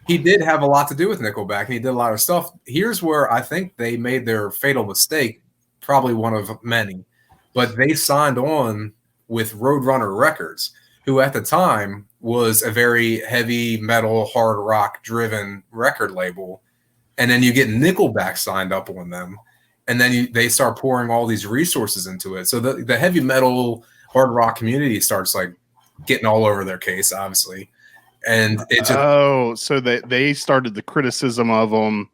he did have a lot to do with Nickelback, and he did a lot of stuff. Here's where I think they made their fatal mistake, probably one of many. But they signed on with Roadrunner Records, who at the time was a very heavy metal, hard rock driven record label. And then you get Nickelback signed up on them, and then they start pouring all these resources into it. So the heavy metal, hard rock community starts like getting all over their case, obviously. And it just, so they started the criticism of them,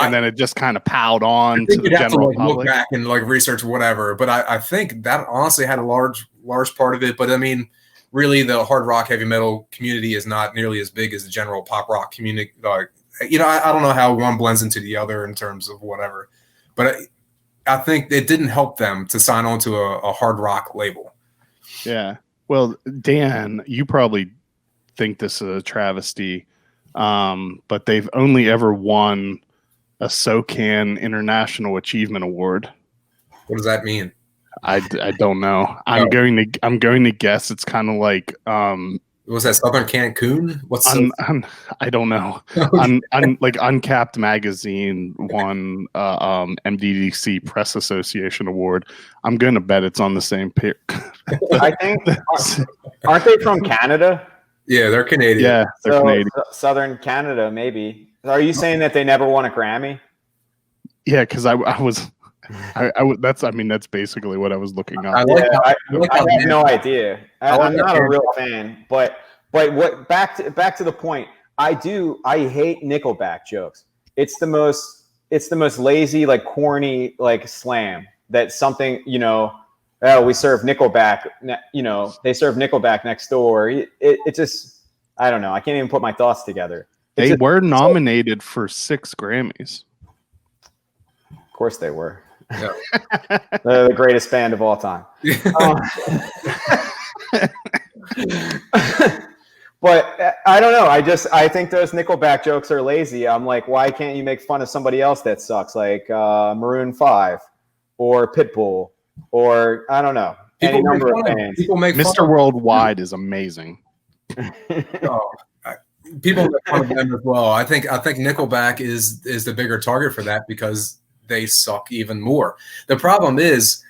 and then it just kind of piled on to the general public. Look back and like research whatever, but I think that honestly had a large part of it. But I mean, really, the hard rock, heavy metal community is not nearly as big as the general pop rock community. I don't know how one blends into the other in terms of whatever, but I think it didn't help them to sign on to a hard rock label. Yeah. Well, Dan, you probably think this is a travesty, but they've only ever won a SOCAN International Achievement Award. What does that mean? I don't know. I'm going to guess it's kind of like was that Southern Cancun? I don't know. Like Uncapped Magazine won MDDC Press Association Award. I'm going to bet it's on the same pair. I think aren't they from Canada? Yeah, they're Canadian. Yeah, they're Canadian. Southern Canada, maybe. Are you saying that they never won a Grammy? Yeah, because that's basically what I was looking up. I have no idea. I'm not a real fan, but what back to the point. I hate Nickelback jokes. It's the most lazy, like corny, like slam that something, we serve Nickelback, they serve Nickelback next door. It just, I don't know. I can't even put my thoughts together. They were nominated for 6 Grammys. Of course they were. Yeah. They're the greatest band of all time. But I don't know. I think those Nickelback jokes are lazy. I'm like, why can't you make fun of somebody else that sucks, like Maroon 5 or Pitbull or I don't know, any number of bands. People make fun Mr. Worldwide is amazing. People make fun of them as well. I think Nickelback is the bigger target for that because they suck even more. The problem is,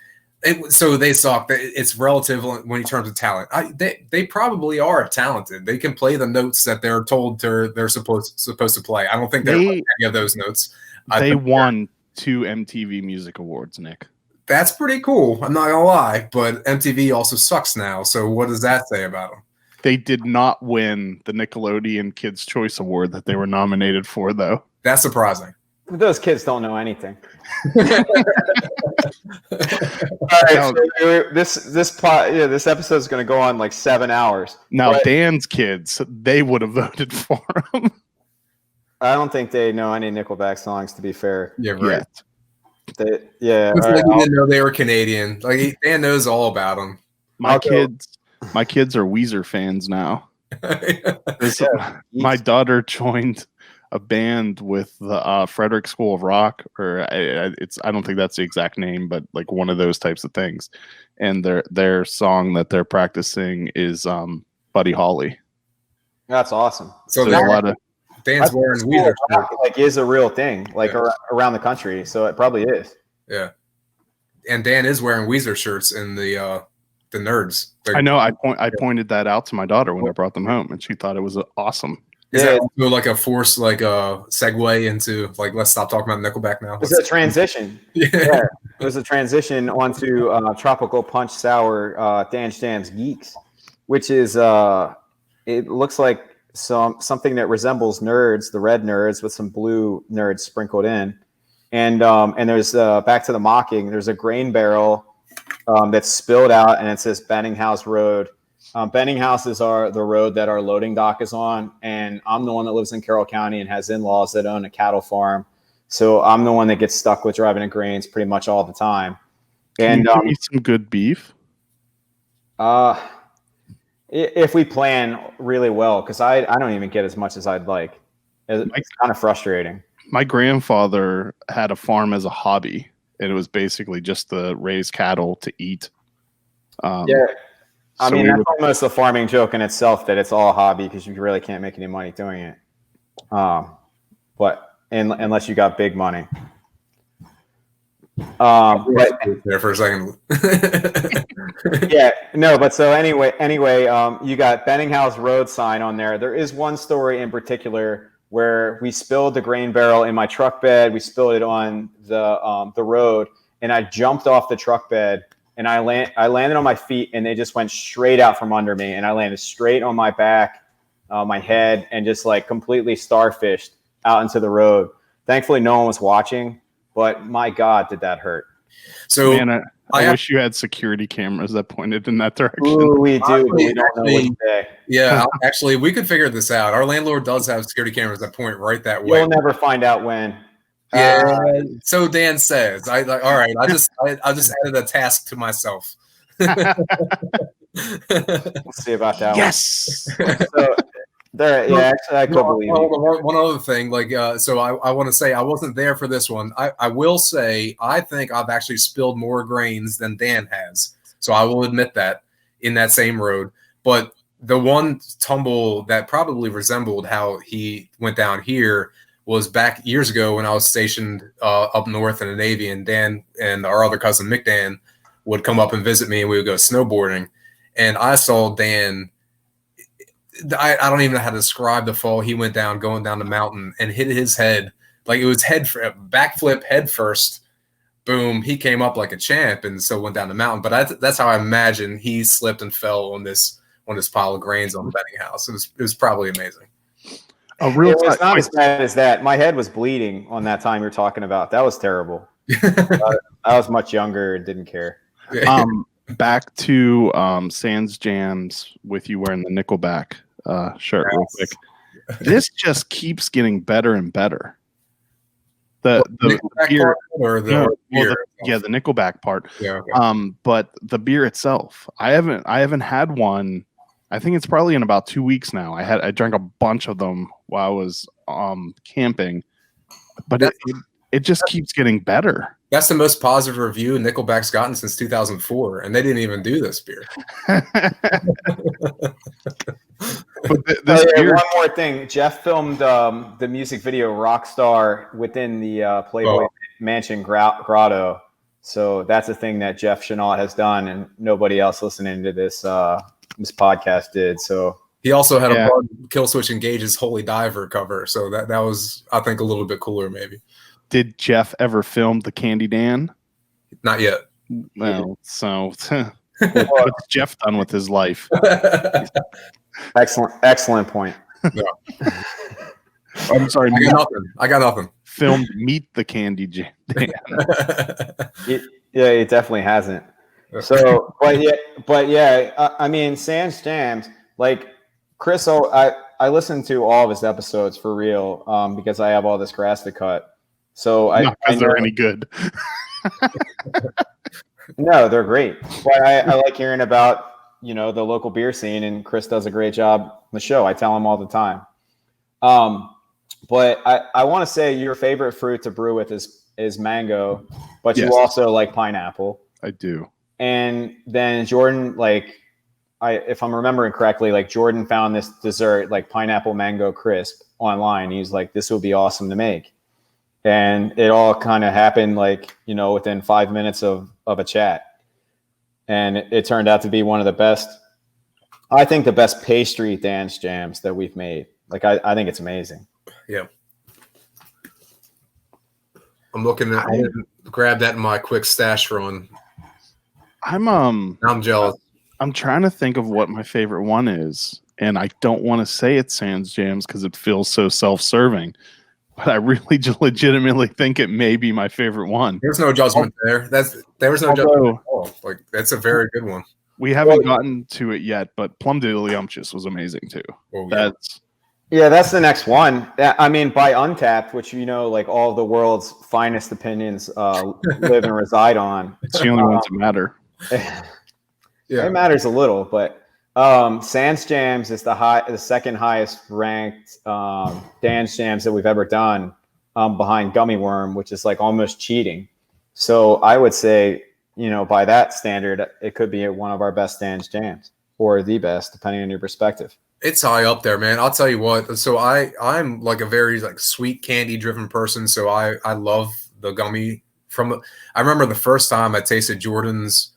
so they suck. It's relative when in terms of talent. They probably are talented. They can play the notes that they're told they're supposed to play. I don't think they're any of those notes. They won 2 MTV Music Awards, Nick. That's pretty cool. I'm not gonna lie, but MTV also sucks now. So what does that say about them? They did not win the Nickelodeon Kids' Choice Award that they were nominated for, though. That's surprising. Those kids don't know anything. All right, so this episode is going to go on like 7 hours. Now, Dan's kids, they would have voted for him. I don't think they know any Nickelback songs, to be fair. Yeah, right. Yet. He didn't know they were Canadian. Like Dan knows all about them. My kids are Weezer fans now. My daughter joined a band with the Frederick School of Rock, or I don't think that's the exact name, but like one of those types of things. And their song that they're practicing is Buddy Holly. That's awesome. So there's a lot of Dan's wearing Weezer like is a real thing, like around the country. So it probably is. Yeah, and Dan is wearing Weezer shirts in the Nerds. I know. I pointed that out to my daughter when I brought them home, and she thought it was awesome. Is that also like a force, like a segue into like let's stop talking about Nickelback now? It's a transition. Yeah, it was a transition onto Tropical Punch Sour Dan's Jams Geeks, which is it looks like something that resembles Nerds, the red Nerds with some blue Nerds sprinkled in, and there's back to the mocking. There's a grain barrel that's spilled out, and it says Benninghouse Road. Benninghouse is the road that our loading dock is on, and I'm the one that lives in Carroll County and has in-laws that own a cattle farm. So I'm the one that gets stuck with driving to grains pretty much all the time. And Can you eat some good beef? If we plan really well, because I don't even get as much as I'd like. It's kind of frustrating. My grandfather had a farm as a hobby, and it was basically just to raise cattle to eat. I mean, that's almost a farming joke in itself that it's all a hobby because you really can't make any money doing it. But unless you got big money. There for a second. But so anyway, you got Benninghouse Road sign on there. There is one story in particular where we spilled the grain barrel in my truck bed. We spilled it on the road, and I jumped off the truck bed. And I landed on my feet, and they just went straight out from under me. And I landed straight on my back, my head, and just like completely starfished out into the road. Thankfully, no one was watching, but my God, did that hurt. So, man, I wish you had security cameras that pointed in that direction. Ooh, we do. We don't know what to say. Yeah, actually, we could figure this out. Our landlord does have security cameras that point right that way. You'll never find out when. Yeah, so Dan says. All right. I just added a task to myself. We'll see about that. Yes. So actually, I could believe you. One other thing, so I want to say I wasn't there for this one. I will say I think I've actually spilled more grains than Dan has. So I will admit that in that same road. But the one tumble that probably resembled how he went down here was back years ago when I was stationed up north in the Navy, and Dan and our other cousin Mick Dan would come up and visit me, and we would go snowboarding. And I saw Dan. I don't even know how to describe the fall. He went down, going down the mountain, and hit his head like it was backflip head first. Boom! He came up like a champ, and so went down the mountain. But that's how I imagine he slipped and fell on this pile of grains on the Benninghouse. It was probably amazing. It was not as bad as that. My head was bleeding on that time you're talking about. That was terrible. I was much younger and didn't care. Back to Sans Jams with you wearing the Nickelback shirt real quick. This just keeps getting better and better. The beer or the beer? The Nickelback part. Yeah. Okay. But the beer itself, I haven't had one. I think it's probably in about 2 weeks now. I drank a bunch of them while I was camping, but it just keeps getting better. That's the most positive review Nickelback's gotten since 2004, and they didn't even do this beer. But this beer, one more thing. Jeff filmed the music video Rockstar within the Playboy Mansion grotto. So that's a thing that Jeff Chenault has done, and nobody else listening to this podcast did. So he also had a Killswitch Engage's Holy Diver cover. So that was, I think, a little bit cooler maybe. Did Jeff ever film the Candy Dan? Not yet. Well, so what's Jeff done with his life? Excellent point. Yeah. I'm sorry. I got nothing. Filmed Meet the Candy Dan. It definitely hasn't. So, but yeah. I mean, Sans Jams, like Chris. I listened to all of his episodes for real, because I have all this grass to cut. So not because they're any good. No, they're great. But I like hearing about, the local beer scene, and Chris does a great job on the show. I tell him all the time. But I want to say your favorite fruit to brew with is mango, but you also like pineapple. I do. And then Jordan, if I'm remembering correctly, Jordan found this dessert, pineapple mango crisp online. He's like, this would be awesome to make. And it all kind of happened within 5 minutes of a chat. And it turned out to be one of the best, I think the best pastry dance jams that we've made. I think it's amazing. Yeah. I'm looking at, I didn't grab that in my quick stash run. I'm jealous. I'm trying to think of what my favorite one is. And I don't want to say it's Sans Jams because it feels so self-serving. But I really legitimately think it may be my favorite one. There's no judgment there. There was no judgment at all. That's a very good one. We haven't gotten to it yet, but Plum Diddlyumptious was amazing too. Oh, yeah. That's the next one. I mean, by Untapped, which all of the world's finest opinions live and reside on. It's the only ones that matter. It matters a little, but Sans Jams is the second highest ranked dance jams that we've ever done, behind Gummy Worm, which is almost cheating. So I would say, by that standard, it could be one of our best dance jams, or the best, depending on your perspective. It's high up there, man. I'll tell you what. So I'm a very sweet candy driven person. So I love the gummy I remember the first time I tasted Jordan's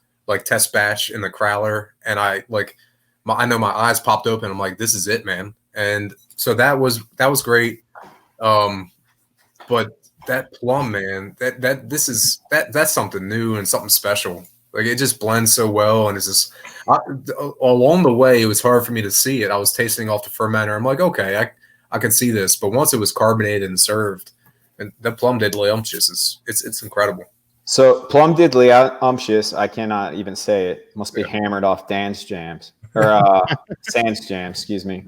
test batch in the Crowler, and I know my eyes popped open. I'm like, this is it, man. And so that was great. But that plum, man, that's something new and something special. It just blends so well, and it's just along the way, it was hard for me to see it. I was tasting off the fermenter. I'm like, okay, I can see this. But once it was carbonated and served, and the Plum Diddlyumptious it's incredible. So Plum Diddlyumptious, I cannot even say it. Must be hammered off Sans Jams or Sans Jams, excuse me.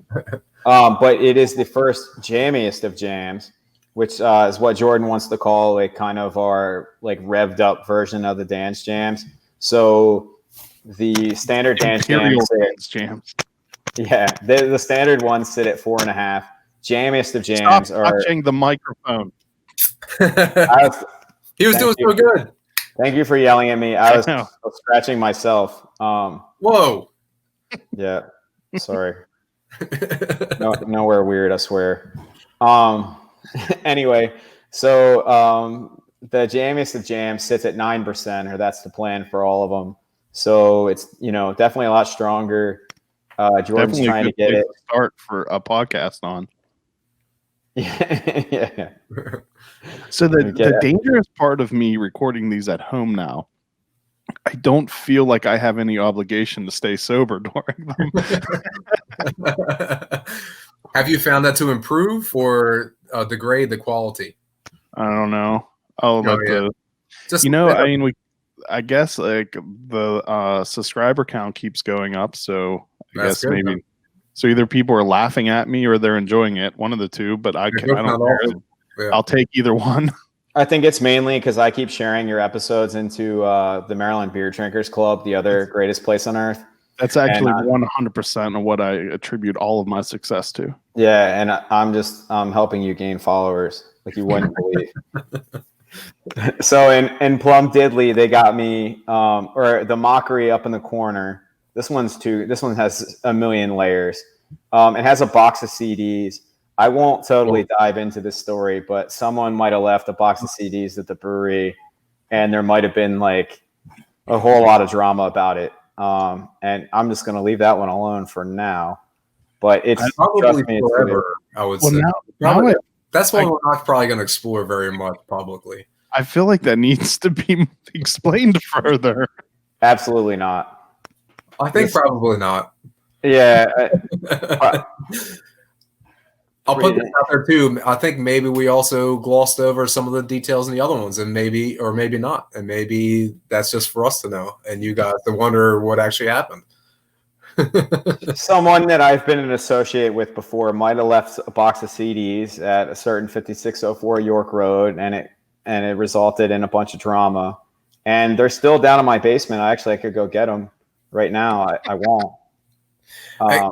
But it is the first jammiest of jams, which is what Jordan wants to call kind of our revved up version of the dance jams. So the standard dance jams. Yeah, the standard ones sit at 4.5. Jammiest of jams Stop touching the microphone. He was doing so good. Thank you for yelling at me. I was scratching myself. Whoa. Yeah. Sorry. Nowhere weird, I swear. Anyway, so the jammiest of jams sits at 9%, or that's the plan for all of them. So it's definitely a lot stronger. Jordan's trying to get it. Start for a podcast on. Yeah. So the dangerous part of me recording these at home now, I don't feel like I have any obligation to stay sober during them. Have you found that to improve or degrade the quality? I don't know. I guess the subscriber count keeps going up, so I guess maybe. Then. So either people are laughing at me or they're enjoying it, one of the two. But I don't care. Yeah. I'll take either one. I think it's mainly because I keep sharing your episodes into the Maryland Beer Drinkers Club, the other greatest place on earth. That's actually 100% of what I attribute all of my success to. Yeah, and I'm helping you gain followers like you wouldn't believe. So in Plum Diddley, they got me, or the Mockery up in the corner. This one has a million layers. It has a box of CDs. I won't totally dive into this story, but someone might have left a box of CDs at the brewery, and there might have been like a whole lot of drama about it. And I'm just going to leave that one alone for now. But it's probably forever, I would say. That's one we're not probably going to explore very much publicly. I feel like that needs to be explained further. Absolutely not. I think probably not. Yeah. I'll put this out there too. I think maybe we also glossed over some of the details in the other ones, and maybe not, and maybe that's just for us to know, and you guys to wonder what actually happened. Someone that I've been an associate with before might have left a box of CDs at a certain 5604 York Road, and it resulted in a bunch of drama. And they're still down in my basement. I could go get them right now. I won't.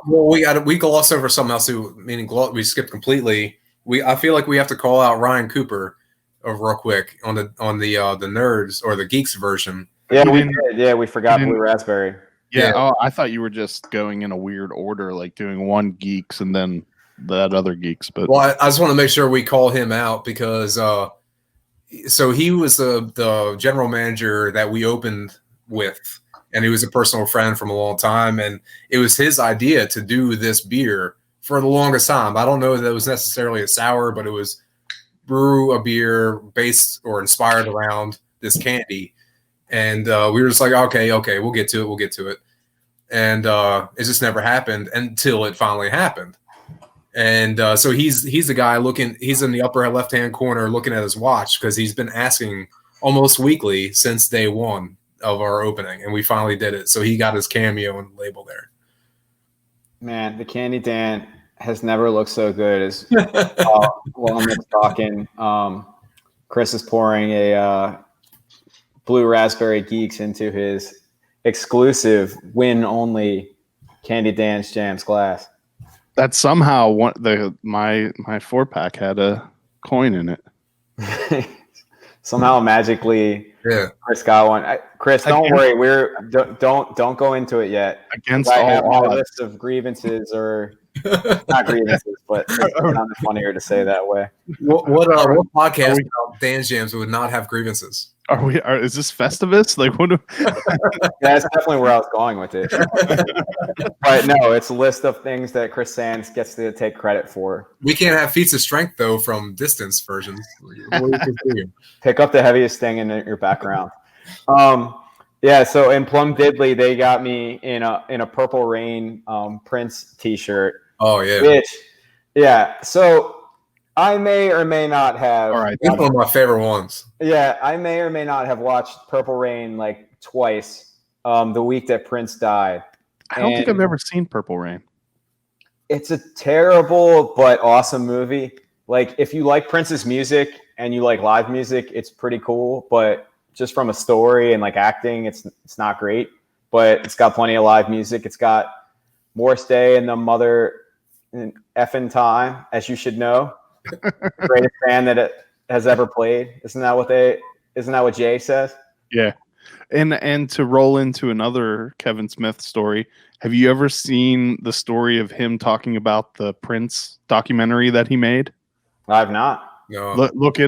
We glossed over something else too, meaning we skipped completely. I feel like we have to call out Ryan Cooper real quick on the nerds or the geeks version. Yeah, we did. Yeah, we forgot Blue Raspberry. Yeah. Oh, I thought you were just going in a weird order, like doing one geeks and then that other geeks. But I just want to make sure we call him out because so he was the general manager that we opened with. And he was a personal friend from a long time. And it was his idea to do this beer for the longest time. I don't know that it was necessarily a sour, but it was brew a beer based or inspired around this candy. And we were just like, okay, we'll get to it. And it just never happened until it finally happened. And so he's the guy he's in the upper left-hand corner looking at his watch because he's been asking almost weekly since day one of our opening, and we finally did it. So he got his cameo and label there. Man, the Candy Dan has never looked so good as while I'm talking. Chris is pouring a Blue Raspberry Geeks into his exclusive win-only Candy Dan's Jams glass. That somehow my 4-pack had a coin in it. Somehow magically, Chris got one. Chris, don't worry. Don't go into it yet. Against I all have my odds. list of grievances, or not grievances, but it's kind of funnier to say that way. What podcast about Dan's Jams would not have grievances? Is this Festivus? Like what? That's definitely where I was going with it. But no, it's a list of things that Chris Sands gets to take credit for. We can't have feats of strength though from distance versions. Pick up the heaviest thing in your background. Yeah. So in Plum Diddley, they got me in a Purple Rain Prince T-shirt. Oh yeah. So I may or may not have. All right, that's one of my favorite ones. Yeah, I may or may not have watched Purple Rain like twice. The week that Prince died. I don't think I've ever seen Purple Rain. It's a terrible but awesome movie. Like if you like Prince's music and you like live music, it's pretty cool. But just from a story and like acting, it's not great. But it's got plenty of live music. It's got Morris Day and the Mother effing Time, as you should know. Greatest band that it has ever played. Isn't that what Jay says? Yeah. And to roll into another Kevin Smith story, have you ever seen the story of him talking about the Prince documentary that he made? I've not. No. Look.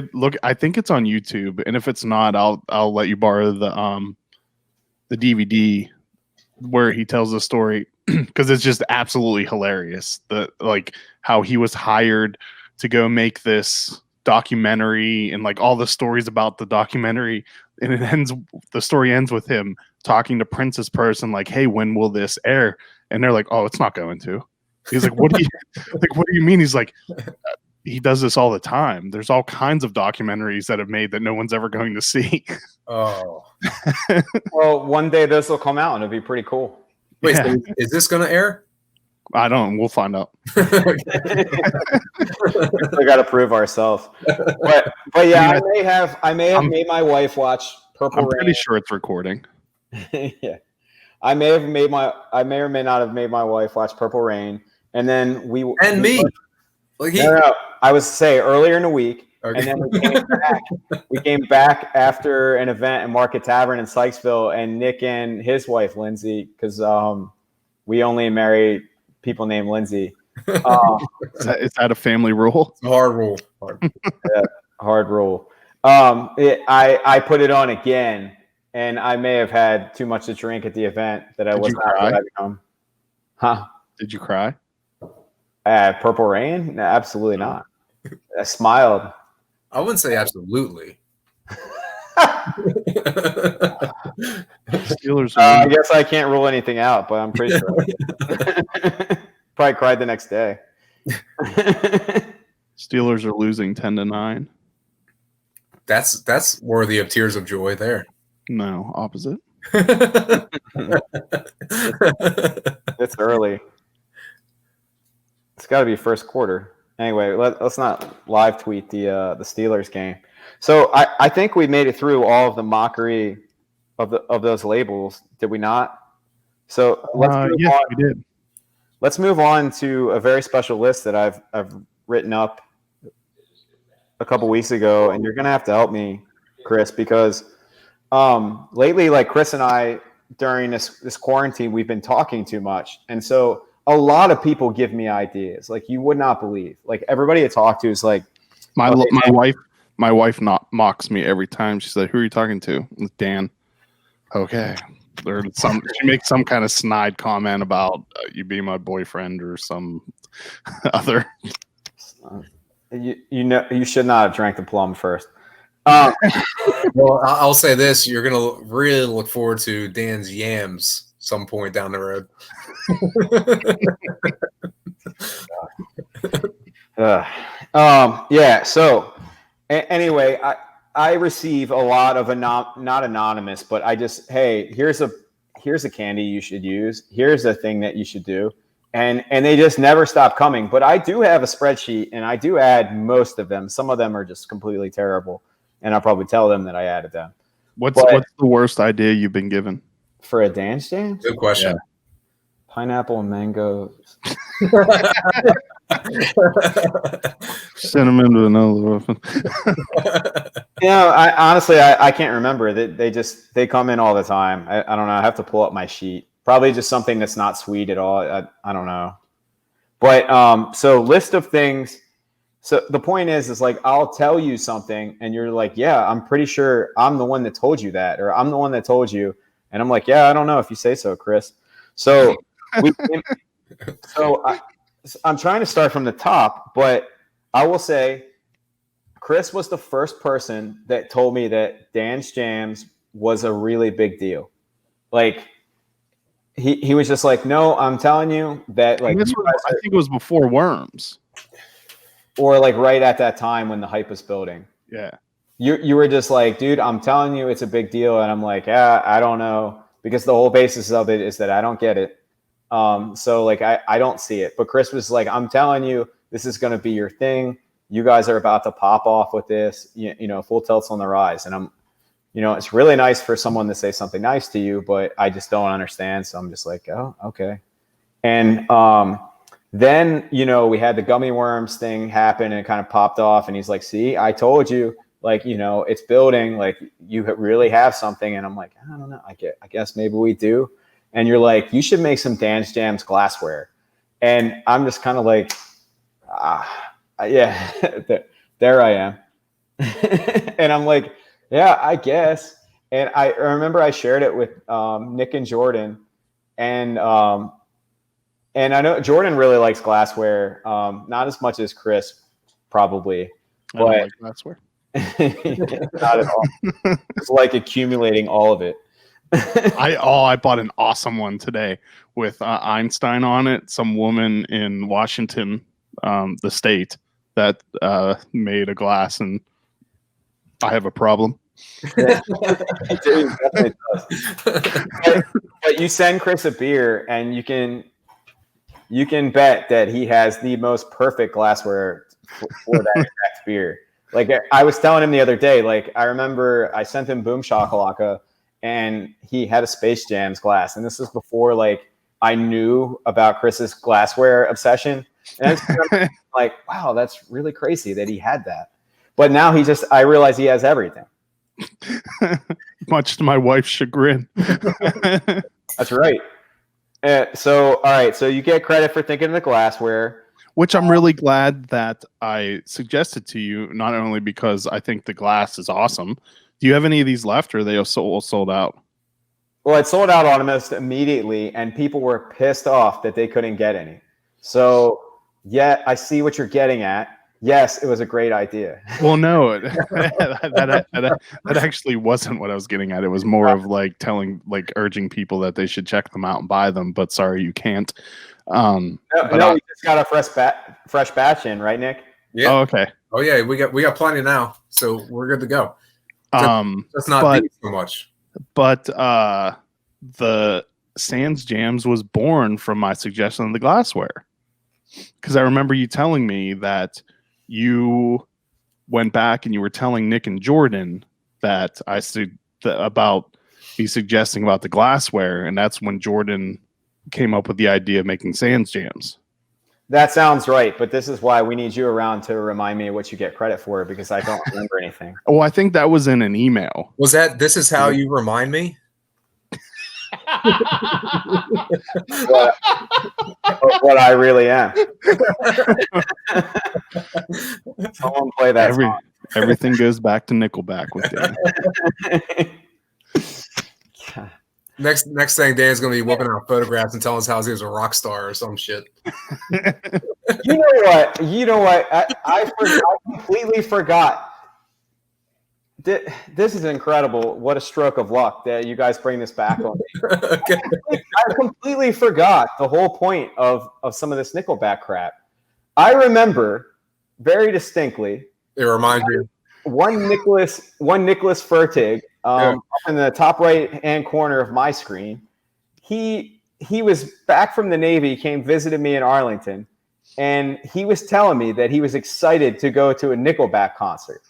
I think it's on YouTube, and if it's not, I'll let you borrow the DVD where he tells the story because it's just absolutely hilarious. Like how he was hired to go make this documentary and like all the stories about the documentary, and the story ends with him talking to Prince's person like, hey, when will this air? And they're like, oh, it's not going to. He's like, what do you mean? He's like, he does this all the time. There's all kinds of documentaries that have made that no one's ever going to see. Oh. Well, one day this will come out and it'll be pretty cool. Wait, so is this going to air? I don't. We'll find out. We got to prove ourselves. But yeah, I may have made my wife watch Purple Rain. I'm pretty sure it's recording. Yeah, I may or may not have made my wife watch Purple Rain, and then me. Like No, I was say earlier in the week, Okay. and then we came back. We came back after an event at Market Tavern in Sykesville, and Nick and his wife Lindsay, because we only marry people named Lindsay. Is that a family rule? It's a hard rule. Yeah, hard rule. I put it on again, and I may have had too much to drink at the event that I Did was you not cry? ready to come. Huh? Did you cry? Purple Rain? No, absolutely not. I smiled. I wouldn't say absolutely. Steelers. I guess I can't rule anything out, but I'm pretty sure. Probably cried the next day. Steelers are losing 10-9. That's worthy of tears of joy there. No, opposite. It's early. It's got to be first quarter. Anyway, let's not live tweet the Steelers game. So I think we made it through all of the mockery of those labels, did we not? So let's move yes, on. we did. Let's move on to a very special list that I've written up a couple weeks ago, and you're gonna have to help me, Chris, because lately, like Chris and I, during this quarantine, we've been talking too much, and so a lot of people give me ideas like you would not believe. Like everybody I talk to is like, My wife mocks me every time. She said, "Who are you talking to?" It's Dan. Okay. She makes some kind of snide comment about you being my boyfriend or some other. You should not have drank the plum first. Well, I'll say this: you're gonna really look forward to Dan's yams some point down the road. Yeah. So anyway, I receive a lot of not anonymous, but I just, hey, here's a candy you should use. Here's a thing that you should do. And they just never stop coming. But I do have a spreadsheet and I do add most of them. Some of them are just completely terrible. And I'll probably tell them that I added them. What's the worst idea you've been given? For a dance jam? Good question. Yeah. Pineapple and mangoes. Send them into another weapon. I honestly I can't remember. They come in all the time. I don't know. I have to pull up my sheet. Probably just something that's not sweet at all. I don't know. But so list of things. So the point is like I'll tell you something and you're like, yeah, I'm pretty sure I'm the one that told you that, or I'm the one that told you. And I'm like, yeah, I don't know if you say so, Chris. So I'm trying to start from the top, but I will say Chris was the first person that told me that Dan's Jams was a really big deal. Like he was just like, no, I'm telling you that like I think it was before Worms. Or like right at that time when the hype was building. Yeah. You were just like, dude, I'm telling you it's a big deal. And I'm like, I don't know. Because the whole basis of it is that I don't get it. So like I don't see it. But Chris was like, I'm telling you, this is going to be your thing. You guys are about to pop off with this. You know, Full Tilt's on the rise. And it's really nice for someone to say something nice to you, but I just don't understand. So I'm just like, oh, okay. And then, we had the gummy worms thing happen and it kind of popped off. And he's like, see, I told you, like, it's building, like you really have something. And I'm like, I don't know. I guess maybe we do. And you're like, you should make some Dan's Jams glassware. And I'm just kind of like, yeah, there I am. And I'm like, yeah, I guess. And I remember I shared it with Nick and Jordan. And I know Jordan really likes glassware, not as much as Chris, probably. I don't like glassware. Not at all. It's like accumulating all of it. I bought an awesome one today with Einstein on it. Some woman in Washington, the state, that made a glass, and I have a problem. Dude, definitely does. But you send Chris a beer, and you can bet that he has the most perfect glassware for that exact beer. Like I was telling him the other day, like I remember I sent him Boom Shakalaka, and he had a Space Jam's glass. And this was before like I knew about Chris's glassware obsession. And I was like, wow, that's really crazy that he had that. But now I realize he has everything. Much to my wife's chagrin. That's right. All right. So you get credit for thinking of the glassware. Which I'm really glad that I suggested to you, not only because I think the glass is awesome. Do you have any of these left, or are they all sold out? Well, it sold out almost immediately, and people were pissed off that they couldn't get any. So, yeah, I see what you're getting at. Yes, it was a great idea. Well, no, that actually wasn't what I was getting at. It was more of like urging people that they should check them out and buy them. But sorry, you can't. We just got a fresh batch in, right, Nick? Yeah. Oh, okay. Oh yeah, we got plenty now, so we're good to go. That's not so much. But the Sans Jams was born from my suggestion of the glassware, because I remember you telling me that you went back and you were telling Nick and Jordan that I said about me suggesting about the glassware, and that's when Jordan came up with the idea of making Sans Jams. That sounds right, but this is why we need you around to remind me of what you get credit for, because I don't remember anything. Oh, I think that was in an email. Was that this is how you remind me? what I really am. Someone play that song. Everything goes back to Nickelback with Dan. Next thing, Dan's gonna be whipping out photographs and telling us how he was a rock star or some shit. You know what? I completely forgot. This is incredible. What a stroke of luck that you guys bring this back on me. Okay. I completely forgot the whole point of some of this Nickelback crap. I remember very distinctly. It reminds me. One Nicholas Fertig, up in the top right-hand corner of my screen. He was back from the Navy, came visited me in Arlington, and he was telling me that he was excited to go to a Nickelback concert.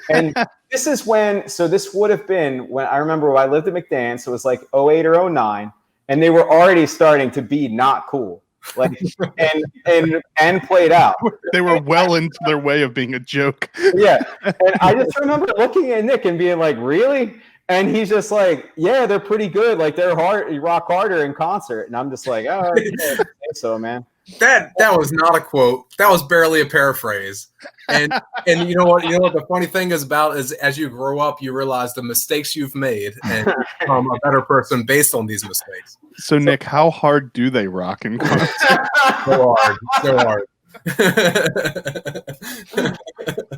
And this would have been when I remember when I lived at McDan, so it was like 08 or 09, and they were already starting to be not cool. Like and played out. They were well into their way of being a joke. Yeah. And I just remember looking at Nick and being like, really? And he's just like, yeah, they're pretty good. Like they're rock harder in concert. And I'm just like, oh, I think so, man. That was not a quote. That was barely a paraphrase. And you know what the funny thing is about is as you grow up, you realize the mistakes you've made and become a better person based on these mistakes. So Nick, how hard do they rock in concert? So hard.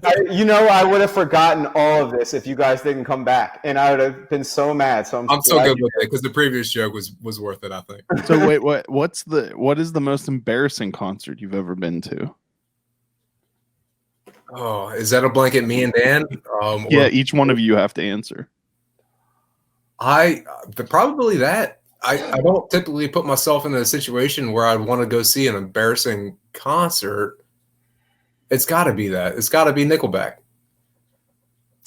I would have forgotten all of this if you guys didn't come back, and I would have been so mad. So I'm so good with it because the previous joke was worth it, I think. So wait, what is the most embarrassing concert you've ever been to? Oh, is that a blanket me and Dan? Yeah, each one of you have to answer. Probably that. I don't typically put myself in a situation where I'd want to go see an embarrassing concert. It's got to be that. It's got to be Nickelback.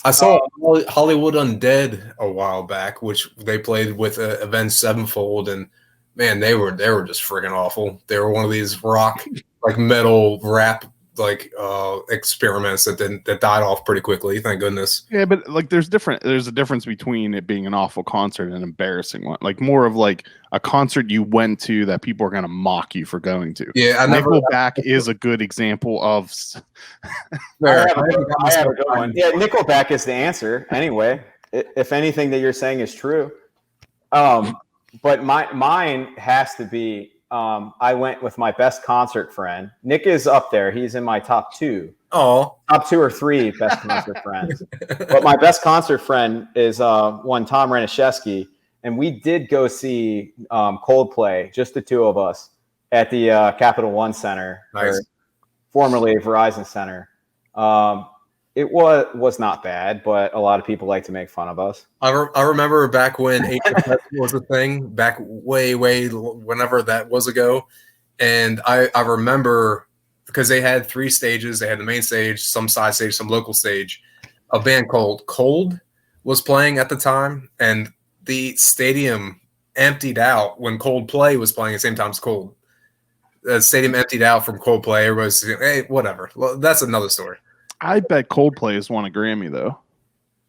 I saw Hollywood Undead a while back, which they played with Avenged Sevenfold, and man, they were just friggin' awful. They were one of these rock, like metal rap, like experiments that died off pretty quickly. Thank goodness. Yeah, but like there's a difference between it being an awful concert and an embarrassing one. Like more of like a concert you went to that people are gonna mock you for going to. Yeah, Nickelback is a good example of. I have a good one. Yeah, Nickelback is the answer anyway. If anything that you're saying is true, but mine has to be. I went with my best concert friend. Nick is up there. He's in my top 2. Oh, top 2 or 3 best concert friends. But my best concert friend is one Tom Raniszewski, and we did go see Coldplay, just the 2 of us, at the Capital One Center, nice. Formerly Verizon Center. It was not bad, but a lot of people like to make fun of us. I remember back when HFS was a thing, back way whenever that was ago. And I remember because they had 3 stages. They had the main stage, some side stage, some local stage. A band called Cold was playing at the time, and the stadium emptied out when Coldplay was playing at the same time as Cold. The stadium emptied out from Coldplay. Everybody's hey, whatever. Well, that's another story. I bet Coldplay has won a Grammy though.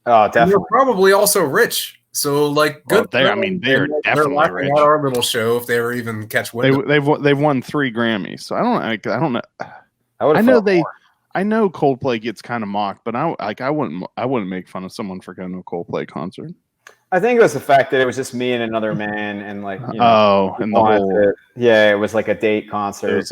Oh, definitely. They're probably also rich. So like, good. Well, I mean, they're definitely laughing rich. at our little show if they ever even catch wind. They've won 3 Grammys. So I don't know. I know Coldplay gets kind of mocked, but I wouldn't make fun of someone for going to a Coldplay concert. I think it was the fact that it was just me and another man, and like, you know, and the whole it was like a date concert. It was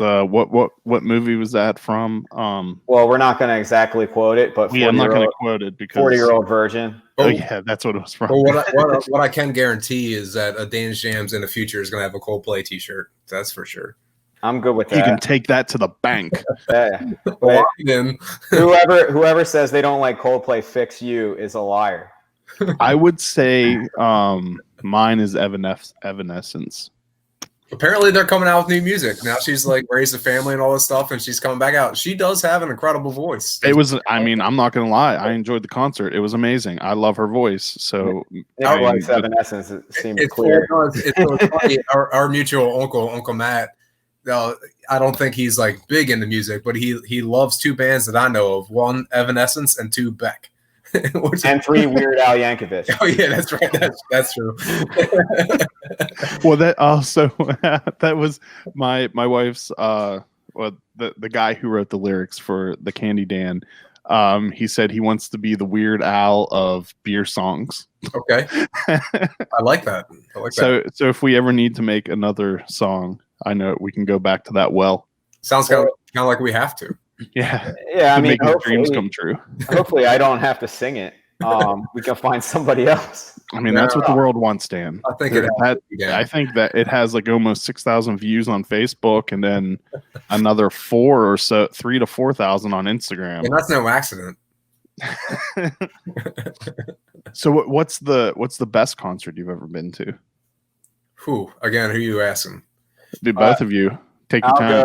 what movie was that from? Well, we're not going to exactly quote it, but I'm not going to quote it because 40-year-old virgin. Oh yeah, that's what it was from. Well, what I can guarantee is that a Dan's Jams in the future is going to have a Coldplay T-shirt. That's for sure. I'm good with that. You can take that to the bank. Yeah. Well, then. whoever says they don't like Coldplay, fix you is a liar. I would say mine is Evanescence. Apparently, they're coming out with new music now. She's like raised a family and all this stuff, and she's coming back out. She does have an incredible voice. It was. I mean, I'm not gonna lie. I enjoyed the concert. It was amazing. I love her voice. So I like Evanescence. It seems clear. It's funny. Our mutual Uncle Matt. I don't think he's like big into music, but he loves 2 bands that I know of. 1 Evanescence and 2 Beck. And 3 Weird Al Yankovic. Oh yeah, that's right. That's true. Well, that also that was my wife's the guy who wrote the lyrics for the Candy Dan. He said he wants to be the Weird Al of beer songs. Okay, I like that. So if we ever need to make another song, I know we can go back to that well. Sounds kind of like we have to. Yeah. I mean, make his dreams come true. Hopefully, I don't have to sing it. We can find somebody else. I mean, that's what the world wants, Dan. I think I think that it has like almost 6,000 views on Facebook, and then another 3,000 to 4,000 on Instagram. And that's no accident. So, what's the best concert you've ever been to? Who are you asking? Do both of you take your time?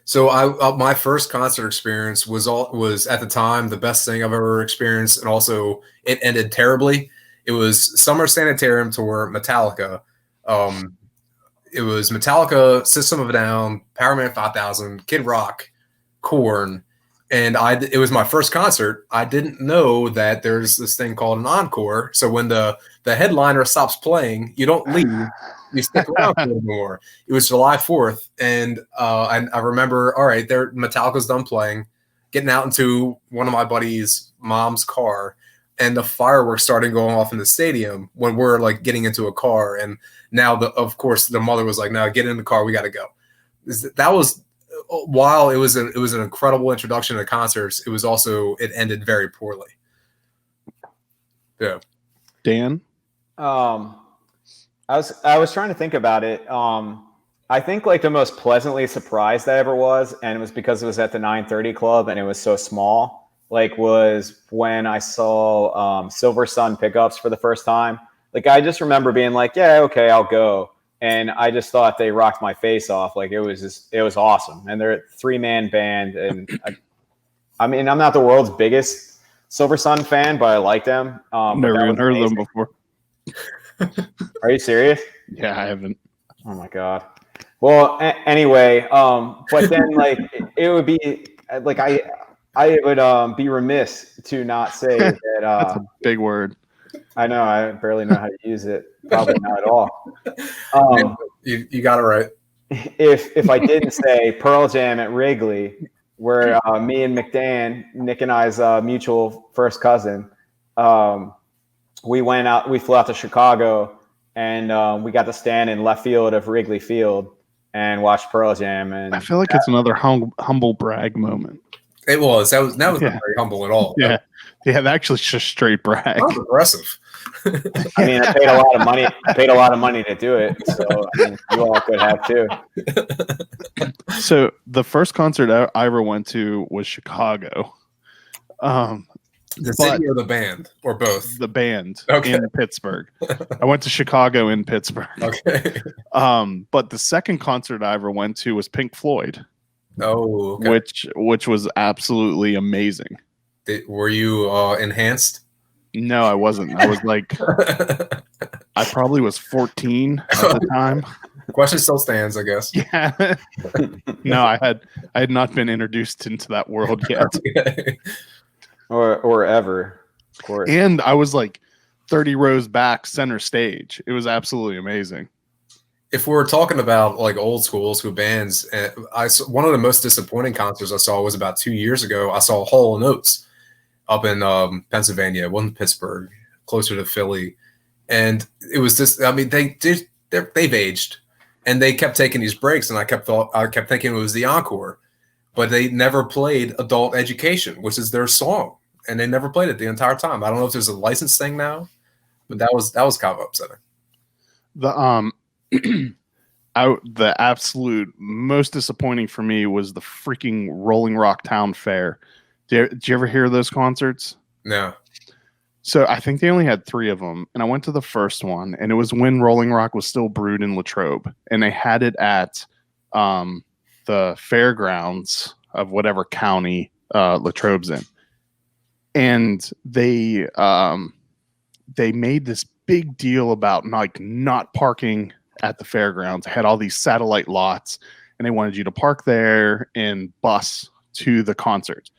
So my first concert experience was at the time the best thing I've ever experienced, and also it ended terribly. It was Summer Sanitarium tour, Metallica. It was Metallica, System of a Down, Powerman 5000, Kid Rock, Korn, and it was my first concert. I didn't know that there's this thing called an encore. So when the headliner stops playing, you don't leave. You stick around for a little more. It was July 4th, and I remember, all right, Metallica's done playing, getting out into one of my buddy's mom's car, and the fireworks started going off in the stadium when we're like getting into a car. And now, of course, the mother was like, "No, get in the car, we got to go." That was, while it was an incredible introduction to concerts, it ended very poorly. Yeah, Dan. I was trying to think about it. I think like the most pleasantly surprised I ever was, and it was because it was at the 930 Club and it was so small, like was when I saw Silver Sun Pickups for the first time. Like I just remember being like, yeah, okay, I'll go. And I just thought they rocked my face off. Like it was awesome. And they're a 3-man band. And I mean, I'm not the world's biggest Silver Sun fan, but I like them. Never even heard of them before. Are you serious? Yeah, I haven't. Oh my God. Well, anyway, but then like it would be like I would be remiss to not say that. That's a big word. I know. I barely know how to use it. Probably not at all. You got it right. If I didn't say Pearl Jam at Wrigley, where me and McDan, Nick and I's mutual first cousin, we flew out to Chicago, and we got to stand in left field of Wrigley Field and watch Pearl Jam. And I feel like it's another humble brag moment. It was. That was not very humble at all. Yeah. Yeah, actually just straight brag. That was aggressive. I mean, I paid a lot of money. I paid a lot of money to do it, so I mean, you all could have too. So the first concert I ever went to was Chicago. The city or the band, or both? The band Okay. in Pittsburgh. I went to Chicago in Pittsburgh. Okay. But the second concert I ever went to was Pink Floyd. Oh, okay. which was absolutely amazing. Were you enhanced? No, I wasn't. I was like, I probably was 14 at the time. Question still stands, I guess. Yeah. No, I had not been introduced into that world yet. Okay. or ever, of course. And I was like 30 rows back, center stage. It was absolutely amazing. If we're talking about like old school bands, one of the most disappointing concerts I saw was about 2 years ago. I saw Hall & Oates up in Pennsylvania. It wasn't Pittsburgh, closer to Philly, and it was just. I mean, they've aged, and they kept taking these breaks, and I kept thinking it was the encore, but they never played Adult Education, which is their song, and they never played it the entire time. I don't know if there's a license thing now, but that was kind of upsetting. The absolute most disappointing for me was the freaking Rolling Rock Town Fair. Did you ever hear those concerts? No. So I think they only had 3 of them, and I went to the first one, and it was when Rolling Rock was still brewed in Latrobe, and they had it at the fairgrounds of whatever county Latrobe's in, and they made this big deal about not parking at the fairgrounds. They had all these satellite lots, and they wanted you to park there and bus to the concert.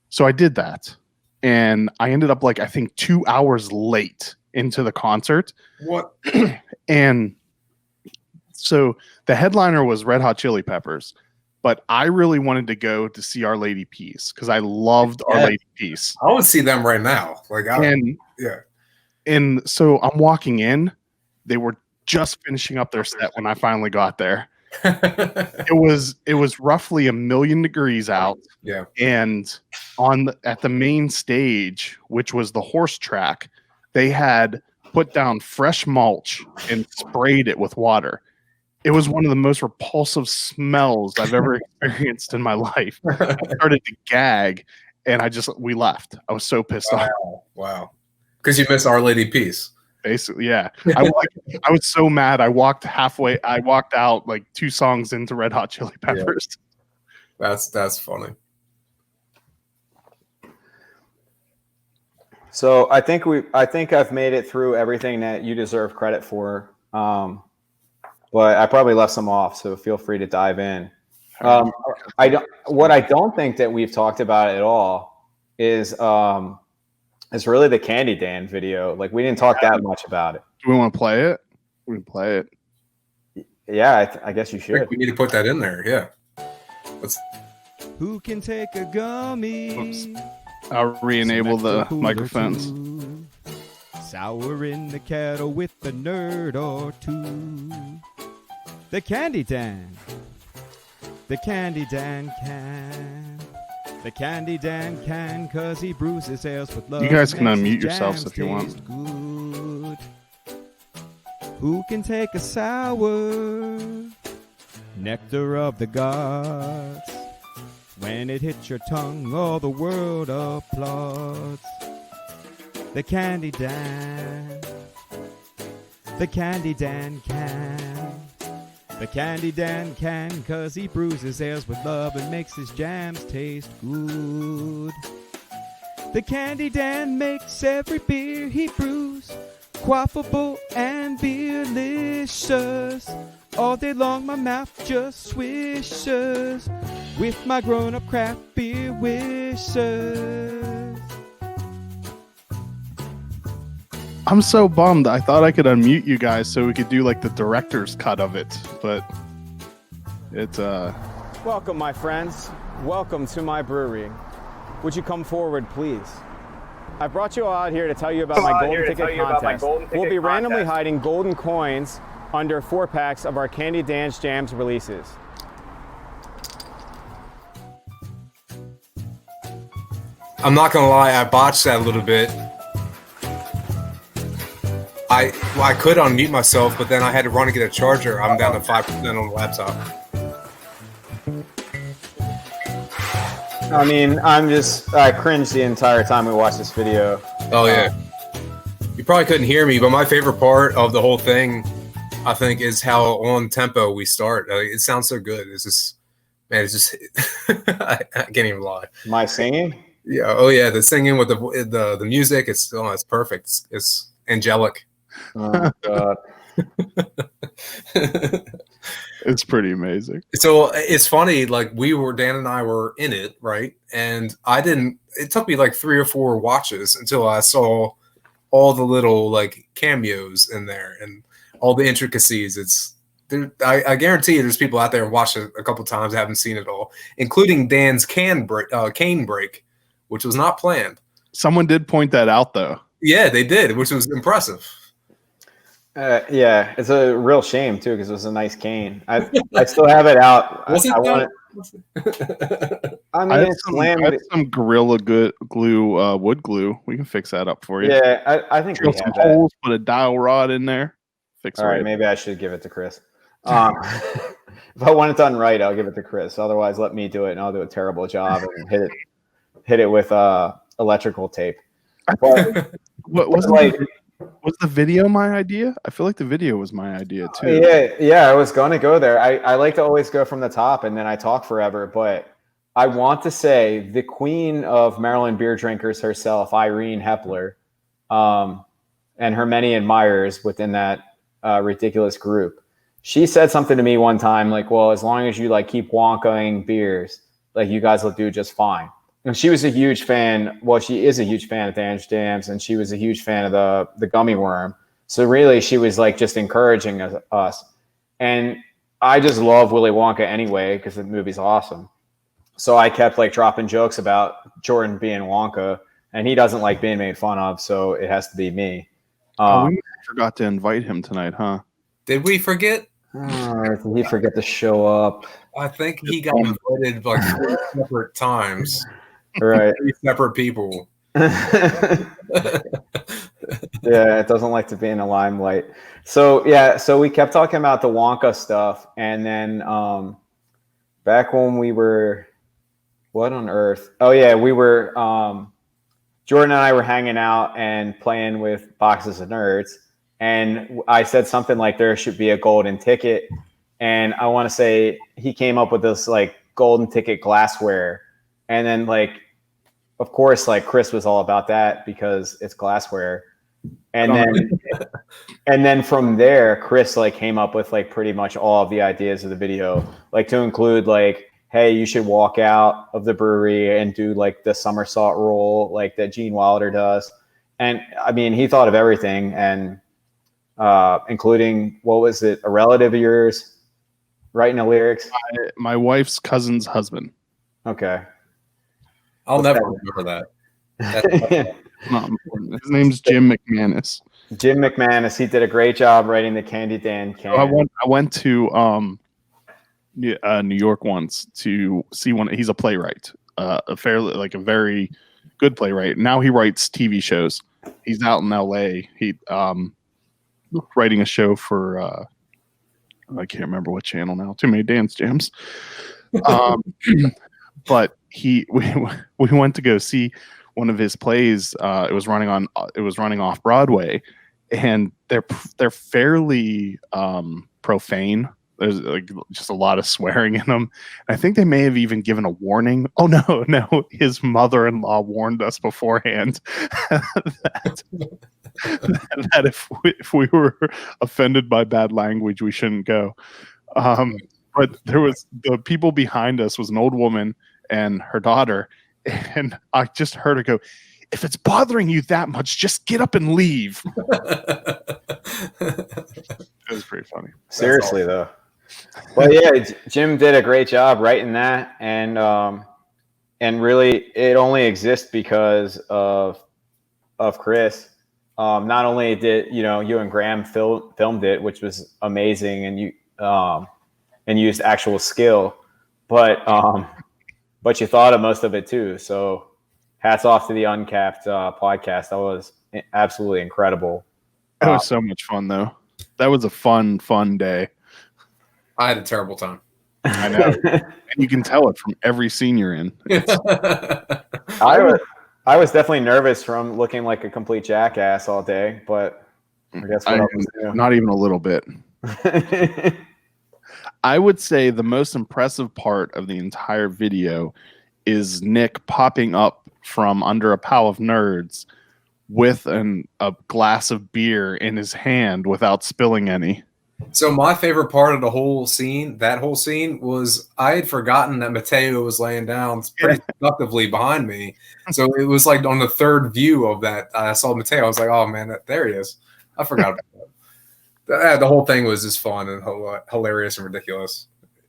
So I did that, and I ended up I think 2 hours late into the concert. What? And so the headliner was Red Hot Chili Peppers, but I really wanted to go to see Our Lady Peace because I loved Our Lady Peace. I would see them right now. And so I'm walking in. They were just finishing up their set when I finally got there. It was roughly 1,000,000 degrees out. Yeah. And at the main stage, which was the horse track, they had put down fresh mulch and sprayed it with water. It was one of the most repulsive smells I've ever experienced in my life. I started to gag, and we left. I was so pissed off. Wow. Because you missed Our Lady Peace. Basically, yeah. I was so mad. I walked out 2 songs into Red Hot Chili Peppers. Yeah. That's funny. So I think I've made it through everything that you deserve credit for. But I probably left some off, so feel free to dive in. What I don't think that we've talked about at all is it's really the Candy Dan video. We didn't talk that much about it. Do we want to play it? We can play it. Yeah, I guess you should. We need to put that in there. Yeah. Who can take a gummy? Oops. I'll re-enable the microphones. Sour in the kettle with a nerd or two. The Candy Dan. The Candy Dan can. The Candy Dan can, 'cause he brews his ales with love. You guys can unmute yourselves if you want. Good. Who can take a sour? Nectar of the gods. When it hits your tongue, all the world applauds. The Candy Dan. The Candy Dan can. The Candy Dan can, 'cause he brews his ales with love and makes his jams taste good. The Candy Dan makes every beer he brews quaffable and beerlicious. All day long my mouth just swishes with my grown-up craft beer wishes. I'm so bummed. I thought I could unmute you guys so we could do the director's cut of it, but it's Welcome, my friends. Welcome to my brewery. Would you come forward, please? I brought you all out here to tell you about my golden ticket contest. We'll be randomly hiding golden coins under 4-packs of our Candy Dan's Jams releases. I'm not gonna lie, I botched that a little bit. I could unmute myself, but then I had to run and get a charger. I'm down to 5% on the laptop. I mean, I cringed the entire time we watched this video. Oh yeah. You probably couldn't hear me, but my favorite part of the whole thing, I think, is how on tempo we start. It sounds so good. It's just, man, I can't even lie. My singing? Yeah. Oh yeah. The singing with the music. It's perfect. It's angelic. Oh God. It's pretty amazing. So it's funny. Like Dan and I were in it, right? And it took me like 3 or 4 watches until I saw all the little like cameos in there and all the intricacies. I guarantee you there's people out there who watched it a couple times, haven't seen it all, including Dan's cane break, which was not planned. Someone did point that out, though. Yeah, they did, which was impressive. Yeah, it's a real shame too because it was a nice cane. I still have it out. Was it? I want it. I mean, I have some Gorilla Glue wood glue. We can fix that up for you. Yeah, I think we Drill have some that. holes, put a dowel rod in there. Fix it. All right, maybe I should give it to Chris. If I want it done right, I'll give it to Chris. Otherwise, let me do it, and I'll do a terrible job and hit it with electrical tape. But, Was the video my idea? I feel like the video was my idea too. Yeah. I was going to go there. I like to always go from the top, and then I talk forever. But I want to say the queen of Maryland beer drinkers herself, Irene Hepler, and her many admirers within that ridiculous group. She said something to me one time, like, well, as long as you like keep wonkaing beers, like you guys will do just fine. And she was a huge fan. Well, she is a huge fan of Dance Jams, and she was a huge fan of the gummy worm. So really, she was like just encouraging us. And I just love Willy Wonka anyway because the movie's awesome. So I kept like dropping jokes about Jordan being Wonka, and he doesn't like being made fun of, so it has to be me. We forgot to invite him tonight, huh? Did we forget? Did he forget to show up? I think he got invited like 3 separate times. Right. 3 separate people. Yeah, it doesn't like to be in the limelight. So we kept talking about the Wonka stuff, and then back when we were, what on earth? Oh yeah, we were Jordan and I were hanging out and playing with boxes of nerds, and I said something like there should be a golden ticket, and I want to say he came up with this like golden ticket glassware, and then like, of course, like Chris was all about that because it's glassware. And then from there, Chris like came up with like pretty much all of the ideas of the video, like to include like, hey, you should walk out of the brewery and do like the somersault roll like that Gene Wilder does. And I mean, he thought of everything, and including, what was it, a relative of yours writing the lyrics? My wife's cousin's husband. Okay. I'll never remember that. That's Not important. His name's Jim McManus. Jim McManus. He did a great job writing the Candy Dan can. I went to New York once to see one. He's a playwright, a very good playwright. Now he writes TV shows. He's out in LA. He writing a show for I can't remember what channel now. Too many Dance Jams. But we went to go see one of his plays. It was running off Broadway, and they're fairly profane. There's like just a lot of swearing in them. I think they may have even given a warning. Oh no, his mother-in-law warned us beforehand that if we were offended by bad language, we shouldn't go. But there was, the people behind us was an old woman and her daughter, and I just heard her go, "If it's bothering you that much, just get up and leave." It was pretty funny. Seriously, though. Well, yeah, Jim did a great job writing that, and really, it only exists because of Chris. Not only did you and Graham filmed it, which was amazing, and you used actual skill, but you thought of most of it too. So hats off to the Uncapped podcast. That was absolutely incredible. It was so much fun, though. That was a fun day. I had a terrible time. I know. And you can tell it from every scene you're in. I was definitely nervous from looking like a complete jackass all day, but I guess not even a little bit. I would say the most impressive part of the entire video is Nick popping up from under a pile of nerds with a glass of beer in his hand without spilling any. So my favorite part of that whole scene, was I had forgotten that Mateo was laying down pretty productively behind me. So it was like on the third view of that, I saw Mateo. I was like, oh man, there he is. I forgot about that. The whole thing was just fun and hilarious and ridiculous.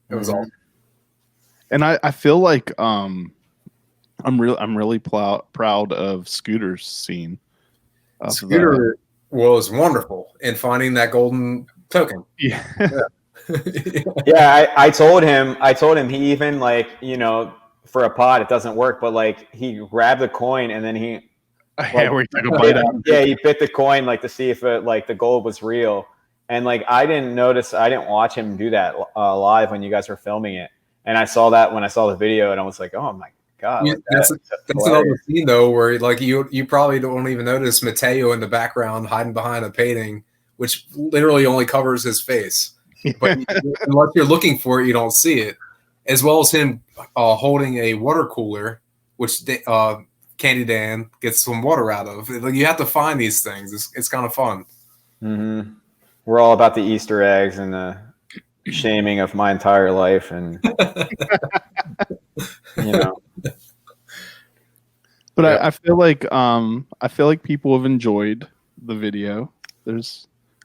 It was all. And I feel like I'm really proud of Scooter's scene. Scooter was wonderful in finding that golden token. Yeah. Yeah, I told him he even, like, you know, for a pod it doesn't work, but like he grabbed the coin and then he where he took a bite out. Yeah, he bit the coin like to see if it, like, the gold was real. And like I didn't watch him do that live when you guys were filming it. And I saw that when I saw the video and I was like, oh my God. Yeah, that's another scene though where like you probably don't even notice Mateo in the background hiding behind a painting, which literally only covers his face. But unless you're looking for it, you don't see it. As well as him holding a water cooler, which Candy Dan gets some water out of. Like, you have to find these things. It's kind of fun. Mm-hmm. We're all about the Easter eggs and the shaming of my entire life, and you know. But yeah. I feel like people have enjoyed the video.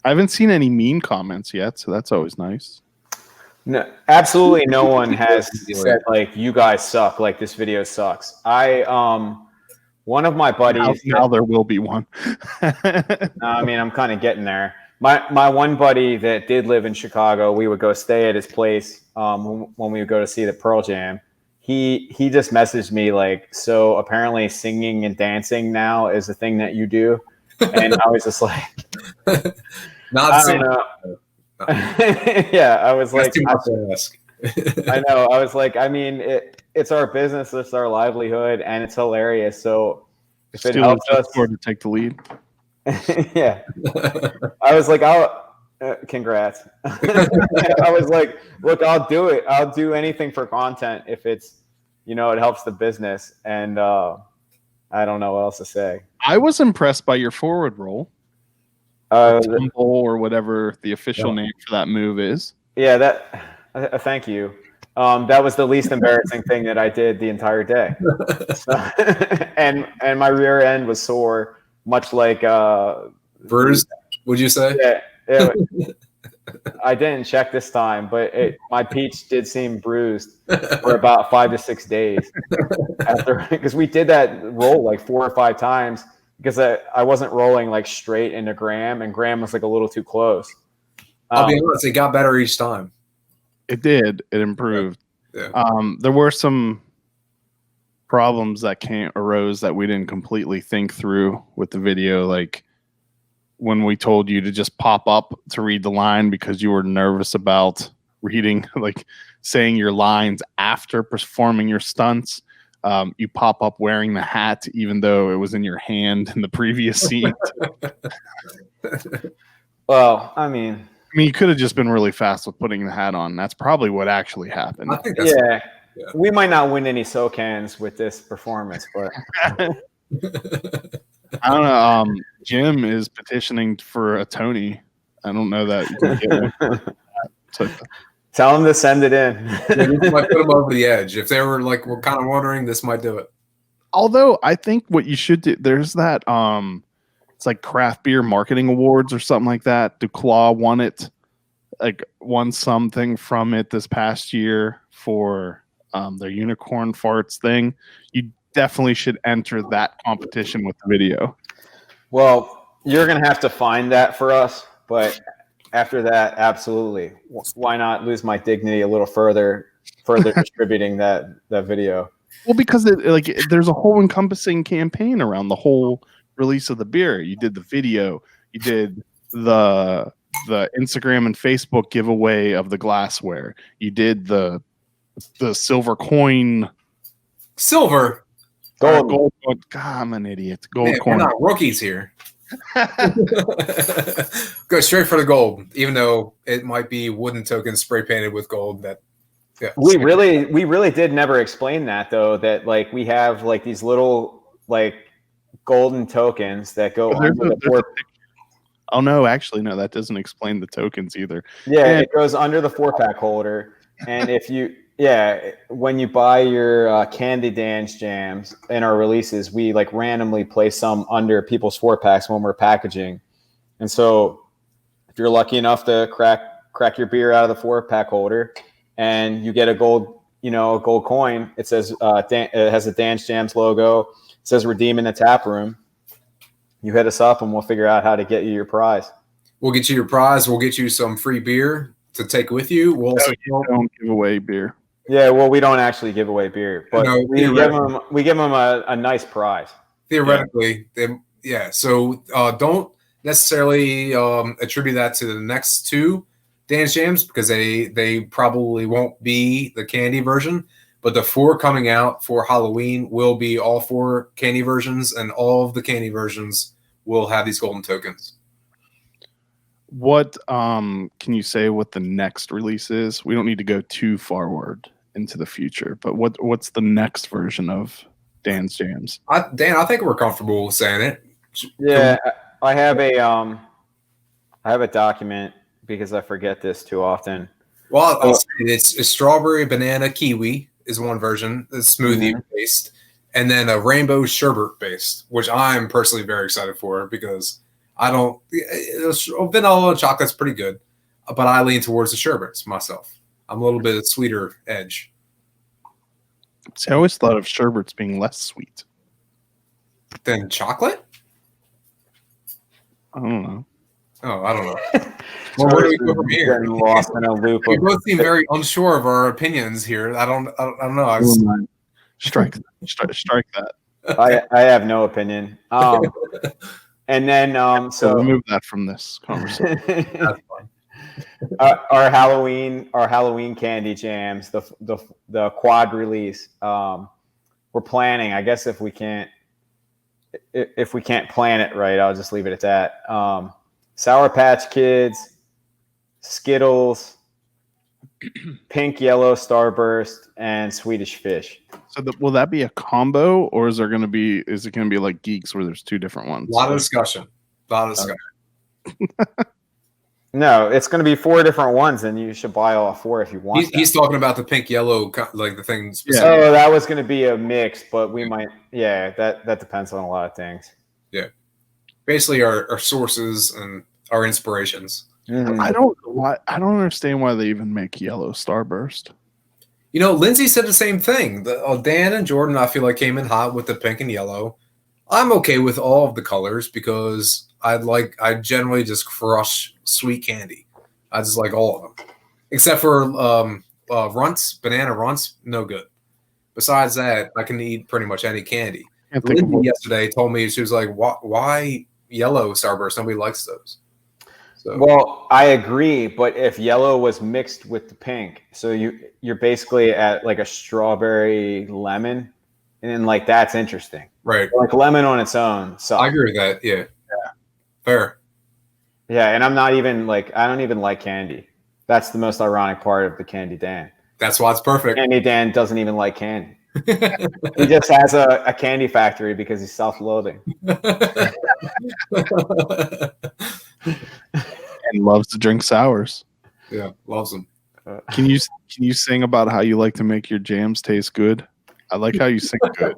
I haven't seen any mean comments yet, so that's always nice. No, absolutely no one has said like you guys suck, like this video sucks. One of my buddies now there will be one. I mean, I'm kind of getting there. My one buddy that did live in Chicago, we would go stay at his place when we would go to see the Pearl Jam. He just messaged me like, so apparently singing and dancing now is a thing that you do, and I was just like, not I don't know. Yeah, I was like, I know. I was like, I mean, it's our business, it's our livelihood, and it's hilarious. So if it helps us to take the lead. Yeah, I was like, congrats. I was like, look, I'll do it. I'll do anything for content if it's, you know, it helps the business. And I don't know what else to say. I was impressed by your forward roll. Or whatever the official name for that move is. Yeah, thank you. That was the least embarrassing thing that I did the entire day. So, and my rear end was sore. Much like bruised, would you say? Yeah, I didn't check this time, but my peach did seem bruised for about 5 to 6 days after, because we did that roll like 4 or 5 times because I wasn't rolling like straight into Graham, and Graham was like a little too close. I'll be honest, it got better each time. It did. It improved. Yeah. There were some problems that arose that we didn't completely think through with the video, like when we told you to just pop up to read the line because you were nervous about reading, like saying your lines after performing your stunts. You pop up wearing the hat even though it was in your hand in the previous scene. Well, I mean, you could have just been really fast with putting the hat on. That's probably what actually happened. I think that's yeah. We might not win any SoCans with this performance, but I don't know. Jim is petitioning for a Tony. I don't know that you can get one. So, tell him to send it in. This might put them over the edge. If they were like, we're kind of wondering, this might do it. Although I think what you should do, there's that it's like craft beer marketing awards or something like that. Duclaw won something from it this past year for their unicorn farts thing. You definitely should enter that competition with the video. Well, you're gonna have to find that for us, but after that, absolutely. Why not lose my dignity a little further distributing that video? Well, because there's a whole encompassing campaign around the whole release of the beer. You did the video, you did the Instagram and Facebook giveaway of the glassware, you did the silver coin, gold. God, I'm an idiot. Gold coin. We're not rookies here. Go straight for the gold, even though it might be wooden tokens spray painted with gold that Yeah. We really did never explain that though. That like we have like these little like golden tokens that go Oh, there's under a- the there's four. a picture. Oh no, actually no, that doesn't explain the tokens either. Yeah, And- it goes under the 4-pack holder, and if you when you buy your Candy Dance jams in our releases, we like randomly place some under people's 4-packs when we're packaging, and so if you're lucky enough to crack your beer out of the 4-pack holder, and you get a gold coin, it says it has a Dance Jams logo. It says redeem in the tap room. You hit us up and we'll figure out how to get you your prize. We'll get you your prize. We'll get you some free beer to take with you. We'll also don't give away beer. Yeah, well, we don't actually give away beer, but No, we give them a nice prize. theoretically, So don't necessarily attribute that to the next two Dance Jams because they probably won't be the candy version. But the 4 coming out for Halloween will be all 4 candy versions, and all of the candy versions will have these golden tokens. What can you say what the next release is? We don't need to go too forward into the future, but what's the next version of Dan's Jams? Dan, I think we're comfortable saying it. Yeah, I have a document because I forget this too often. Well, I'll say it's strawberry, banana, kiwi is one version. It's smoothie based, and then a rainbow sherbet based, which I'm personally very excited for because vanilla chocolate's pretty good, but I lean towards the sherbets myself. I'm a little bit sweeter edge. See, I always thought of sherbets being less sweet. Than chocolate? I don't know. Oh, I don't know. Well, where do we go from here? Lost in a loop. We both seem very unsure of our opinions here. I don't know. Strike that. I have no opinion. And then So remove that from this conversation. That's fine. our Halloween candy jams, the quad release. We're planning. I guess if we can't plan it right, I'll just leave it at that. Sour Patch Kids, Skittles, Pink Yellow Starburst, and Swedish Fish. So will that be a combo, or is it going to be like Geeks where there's 2 different ones? A lot of discussion. No, it's going to be 4 different ones, and you should buy all 4 if you want. He's talking about the pink yellow, like the thing. Yeah. Oh, that was going to be a mix, but we might. Yeah, that depends on a lot of things. Yeah, basically our sources and our inspirations. Mm-hmm. I don't understand why they even make yellow Starburst. You know, Lindsay said the same thing. Dan and Jordan, I feel like, came in hot with the pink and yellow. I'm okay with all of the colors because I generally just crush sweet candy. I just like all of them, except for runts, banana runts, no good. Besides that, I can eat pretty much any candy. Lindsay yesterday told me, she was like, "Why yellow Starburst? Nobody likes those." So. Well, I agree, but if yellow was mixed with the pink, so you're basically at like a strawberry lemon, and like that's interesting, right? Like lemon on its own. So I agree with that. Yeah, fair. Yeah, and I don't even like candy. That's the most ironic part of the Candy Dan. That's why it's perfect. Candy Dan doesn't even like candy. He just has a candy factory because he's self-loathing. And loves to drink sours. Yeah, loves them. Can you sing about how you like to make your jams taste good? I like how you sing good.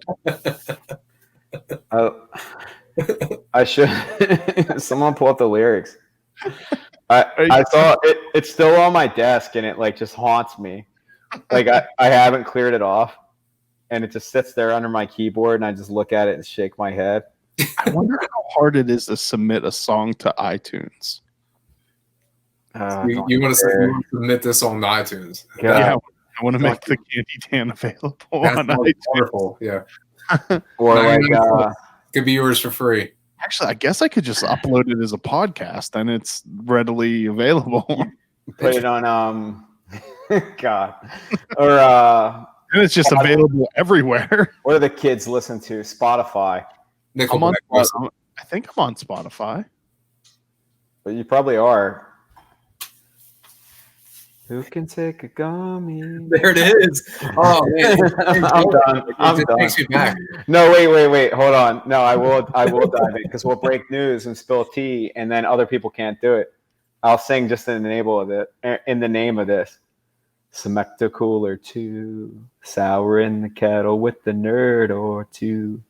I should. Someone pull up the lyrics. I saw it. It's still on my desk, and it like just haunts me. Like I haven't cleared it off, and it just sits there under my keyboard, and I just look at it and shake my head. I wonder how hard it is to submit a song to iTunes. You want to submit this on iTunes? Yeah, I want to make the Candy Dan available on iTunes. Wonderful, yeah. Or like could be yours for free. Actually, I guess I could just upload it as a podcast, and it's readily available. Put it on God, or and it's just available everywhere. What do the kids listen to? Spotify. Nickelback. I think I'm on Spotify. But you probably are. Who can take a gummy? There it is. Oh man, I'm done. I'm it done. takes me back. No, wait. Hold on. No, I will dive in because we'll break news and spill tea, and then other people can't do it. I'll sing just in the name of this. Semecta Cooler 2, sour in the kettle with the nerd or two.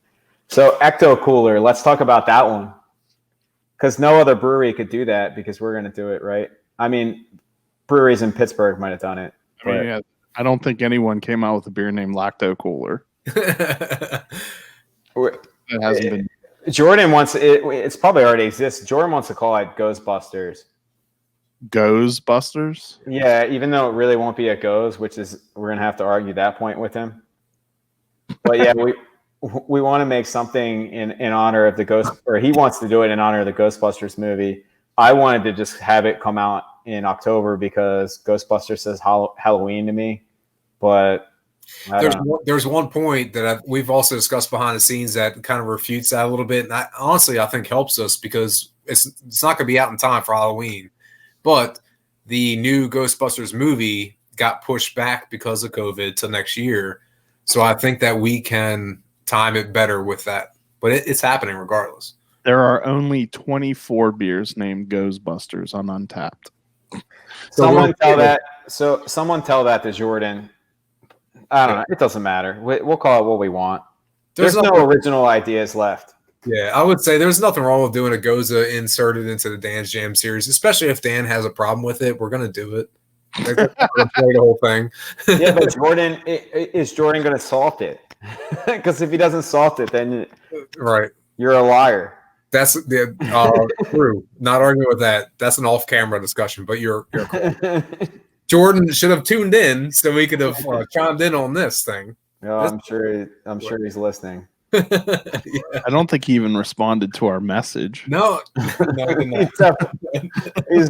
So Ecto Cooler, let's talk about that one. Because no other brewery could do that because we're going to do it, right? I mean, breweries in Pittsburgh might have done it. I mean, yeah, I don't think anyone came out with a beer named Lacto Cooler. It hasn't been. Jordan wants it. It's probably already exists. Jordan wants to call it Ghostbusters. Ghostbusters? Yeah, even though it really won't be a Goes, which is we're gonna have to argue that point with him. But yeah, we want to make something in honor of the Ghost, or he wants to do it in honor of the Ghostbusters movie. I wanted to just have it come out in October because Ghostbusters says Halloween to me. But there's one point that we've also discussed behind the scenes that kind of refutes that a little bit, and I think helps us because it's not going to be out in time for Halloween. But the new Ghostbusters movie got pushed back because of COVID to next year. So I think that we can time it better with that. But it's happening regardless. There are only 24 beers named Ghostbusters on Untapped. Someone tell that to Jordan. I don't know. It doesn't matter. We'll call it what we want. There's no original ideas left. Yeah, I would say there's nothing wrong with doing a Goza inserted into the Dan's Jam series, especially if Dan has a problem with it. We're going to do it. Play the whole thing. Yeah, but is Jordan going to salt it? Because if he doesn't salt it, then you're a liar. That's true. Not arguing with that. That's an off-camera discussion, but you're cool. Jordan should have tuned in so we could have chimed in on this thing. No, I'm sure he's listening. Yeah. I don't think he even responded to our message. No, he's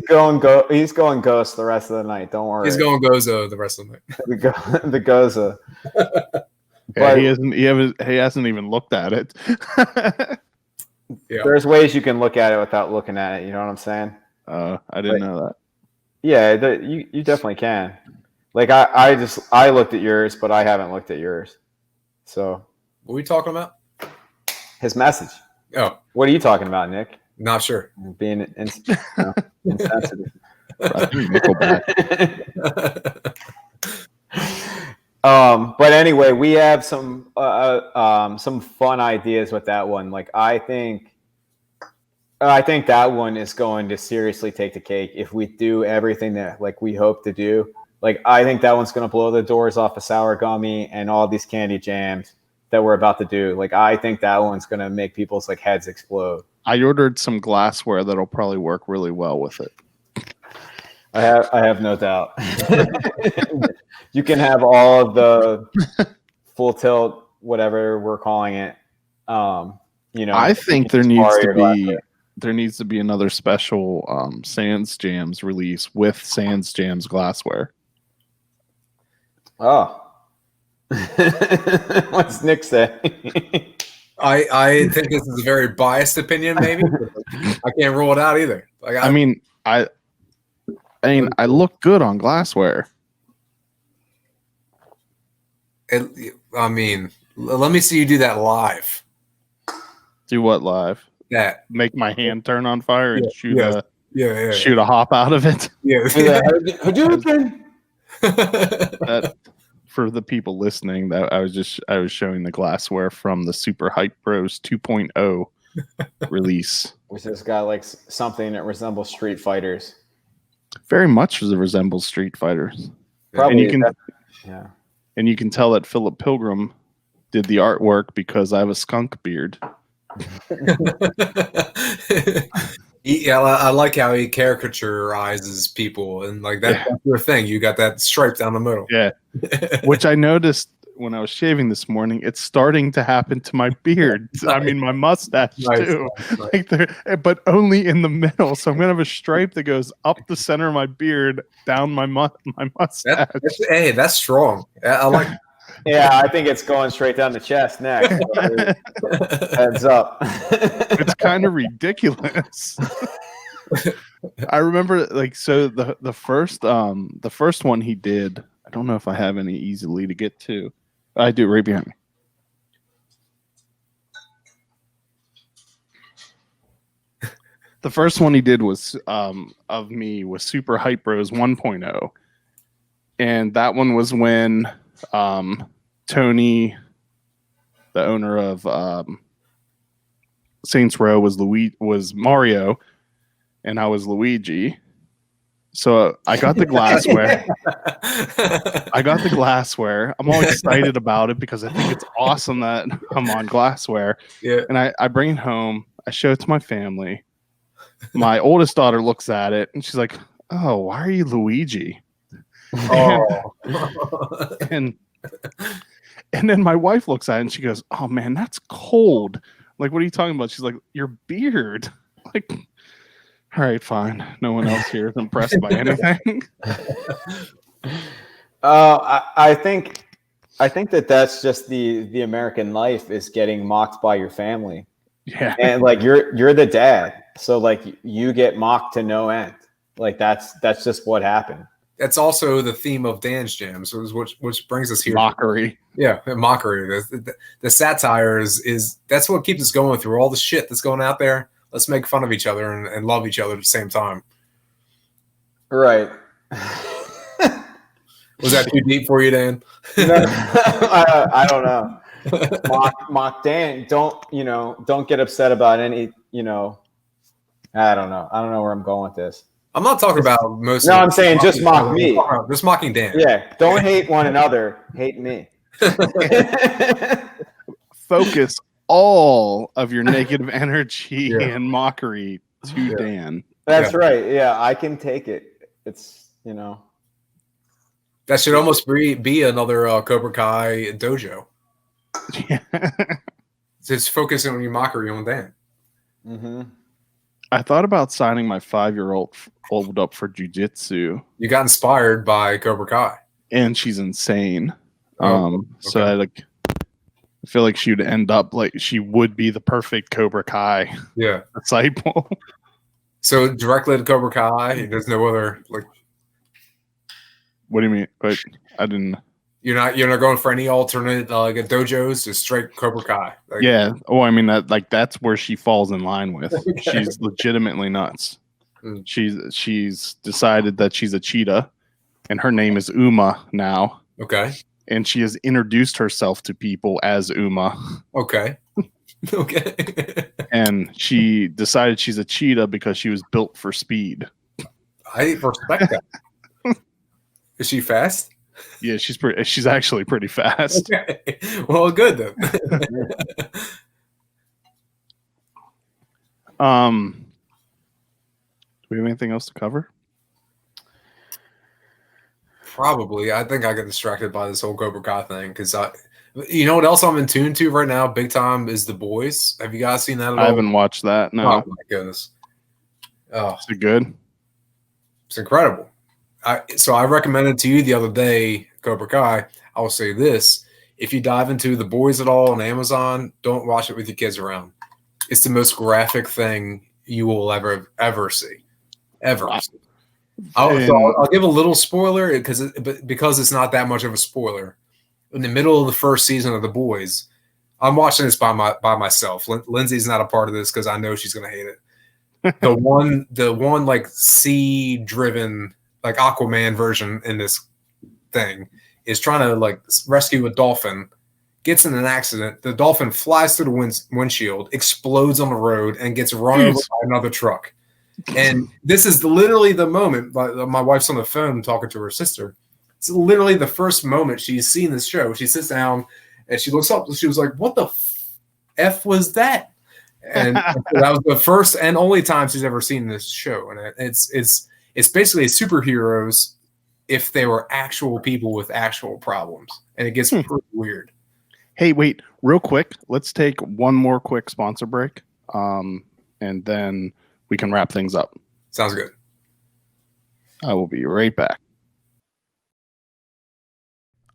going ghost the rest of the night. Don't worry. He's going Gozo the rest of the night. The Goza. Yeah, he hasn't even looked at it. Yeah. There's ways you can look at it without looking at it. You know what I'm saying? I didn't know that. Yeah, you definitely can. Like I looked at yours, but I haven't looked at yours. So what are we talking about? His message. Oh, what are you talking about, Nick? Not sure. Being insensitive. Nickelback. But anyway, we have some fun ideas with that one. Like I think that one is going to seriously take the cake if we do everything that like we hope to do. Like I think that one's going to blow the doors off of Sour Gummy and all these candy jams that we're about to do. Like I think that one's going to make people's like heads explode. I ordered some glassware that'll probably work really well with it. I have no doubt. You can have all of the full tilt, whatever we're calling it. I think there needs to be another special Sans Jams release with Sans Jams glassware. Oh, what's Nick say? I think this is a very biased opinion. Maybe I can't rule it out either. Like I mean, I look good on glassware. Let me see you do that live. Do what live? That make my hand turn on fire and shoot a hop out of it. Yeah. That, for the people listening, that I was showing the glassware from the Super Hype Bros 2.0 release, which has got like something that resembles Street Fighters. Very much resembles Street Fighters. Probably, and you can tell that Philip Pilgrim did the artwork because I have a skunk beard. Yeah, I like how he caricaturizes people, and like that's your thing. You got that stripe down the middle. Yeah, which I noticed when I was shaving this morning. It's starting to happen to my beard. Nice. I mean, my mustache too. Nice. Like but only in the middle. So I'm gonna have a stripe that goes up the center of my beard, down my mustache. That's strong. I like. Yeah, I think it's going straight down the chest next. Heads up. It's kind of ridiculous. I remember like so the first one he did. I don't know if I have any easily to get to. I do right behind me. The first one he did was of me was Super Hype Bros 1.0. And that one was when Tony, the owner of Saints Row, was Mario, and I was Luigi. So I got the glassware. I'm all excited about it because I think it's awesome that I'm on glassware. Yeah. And I bring it home. I show it to my family. My oldest daughter looks at it and she's like, "Oh, why are you Luigi?" Oh. and then my wife looks at it and she goes, "Oh man, that's cold." Like, what are you talking about? She's like, "Your beard." Like, all right, fine. No one else here is impressed by anything. I think that's just the American life is getting mocked by your family. Yeah. And like you're the dad, so like you get mocked to no end. Like that's just what happened. That's also the theme of Dan's Jams, which brings us here. Mockery. Yeah, mockery. The satire is that's what keeps us going through all the shit that's going out there. Let's make fun of each other and love each other at the same time. Right. Was that too deep for you, Dan? No, I don't know. Mock Dan. Don't get upset about any. I don't know. I don't know where I'm going with this. I'm not talking about most. No, I'm saying just mock me. Just mocking Dan. Yeah. Don't hate one another. Hate me. Focus all of your negative energy and mockery to Dan. That's right. Yeah, I can take it. It's That should almost be another Cobra Kai dojo. Yeah. Just focusing on your mockery on Dan. Mm-hmm. I thought about signing my 5-year-old up for jujitsu. You got inspired by Cobra Kai, and she's insane. Okay. So I feel like she would end up like she would be the perfect Cobra Kai disciple. So directly to Cobra Kai, there's no other like. What do you mean? But I didn't. You're not going for any alternate dojos, just straight Cobra Kai. Like, yeah. Oh, I mean that's where she falls in line with. Okay. She's legitimately nuts. Mm. She's decided that she's a cheetah, and her name is Uma now. Okay. And she has introduced herself to people as Uma. Okay. Okay. And she decided she's a cheetah because she was built for speed. I respect that. Is she fast? Yeah, she's actually pretty fast. Okay. Well, good then. Do we have anything else to cover? Probably. I think I get distracted by this whole Cobra Kai thing because you know what else I'm in tune to right now, big time, is The Boys. Have you guys seen that at all? I haven't watched that. No. Oh my goodness. Oh, is it good? It's incredible. So I recommended to you the other day, Cobra Kai. I will say this: if you dive into The Boys at all on Amazon, don't watch it with your kids around. It's the most graphic thing you will ever see, ever. Wow. I'll give a little spoiler because it's not that much of a spoiler. In the middle of the first season of The Boys, I'm watching this by myself. Lindsay's not a part of this because I know she's gonna hate it. The one like sea-driven like Aquaman version in this thing is trying to like rescue a dolphin, gets in an accident. The dolphin flies through the windshield, explodes on the road, and gets run over by another truck. And this is literally the moment. My wife's on the phone talking to her sister. It's literally the first moment she's seen this show. She sits down and she looks up. And she was like, "What the f was that?" And that was the first and only time she's ever seen this show. And it's basically superheroes if they were actual people with actual problems. And it gets pretty weird. Hey, wait, real quick. Let's take one more quick sponsor break. And then we can wrap things up. Sounds good. I will be right back.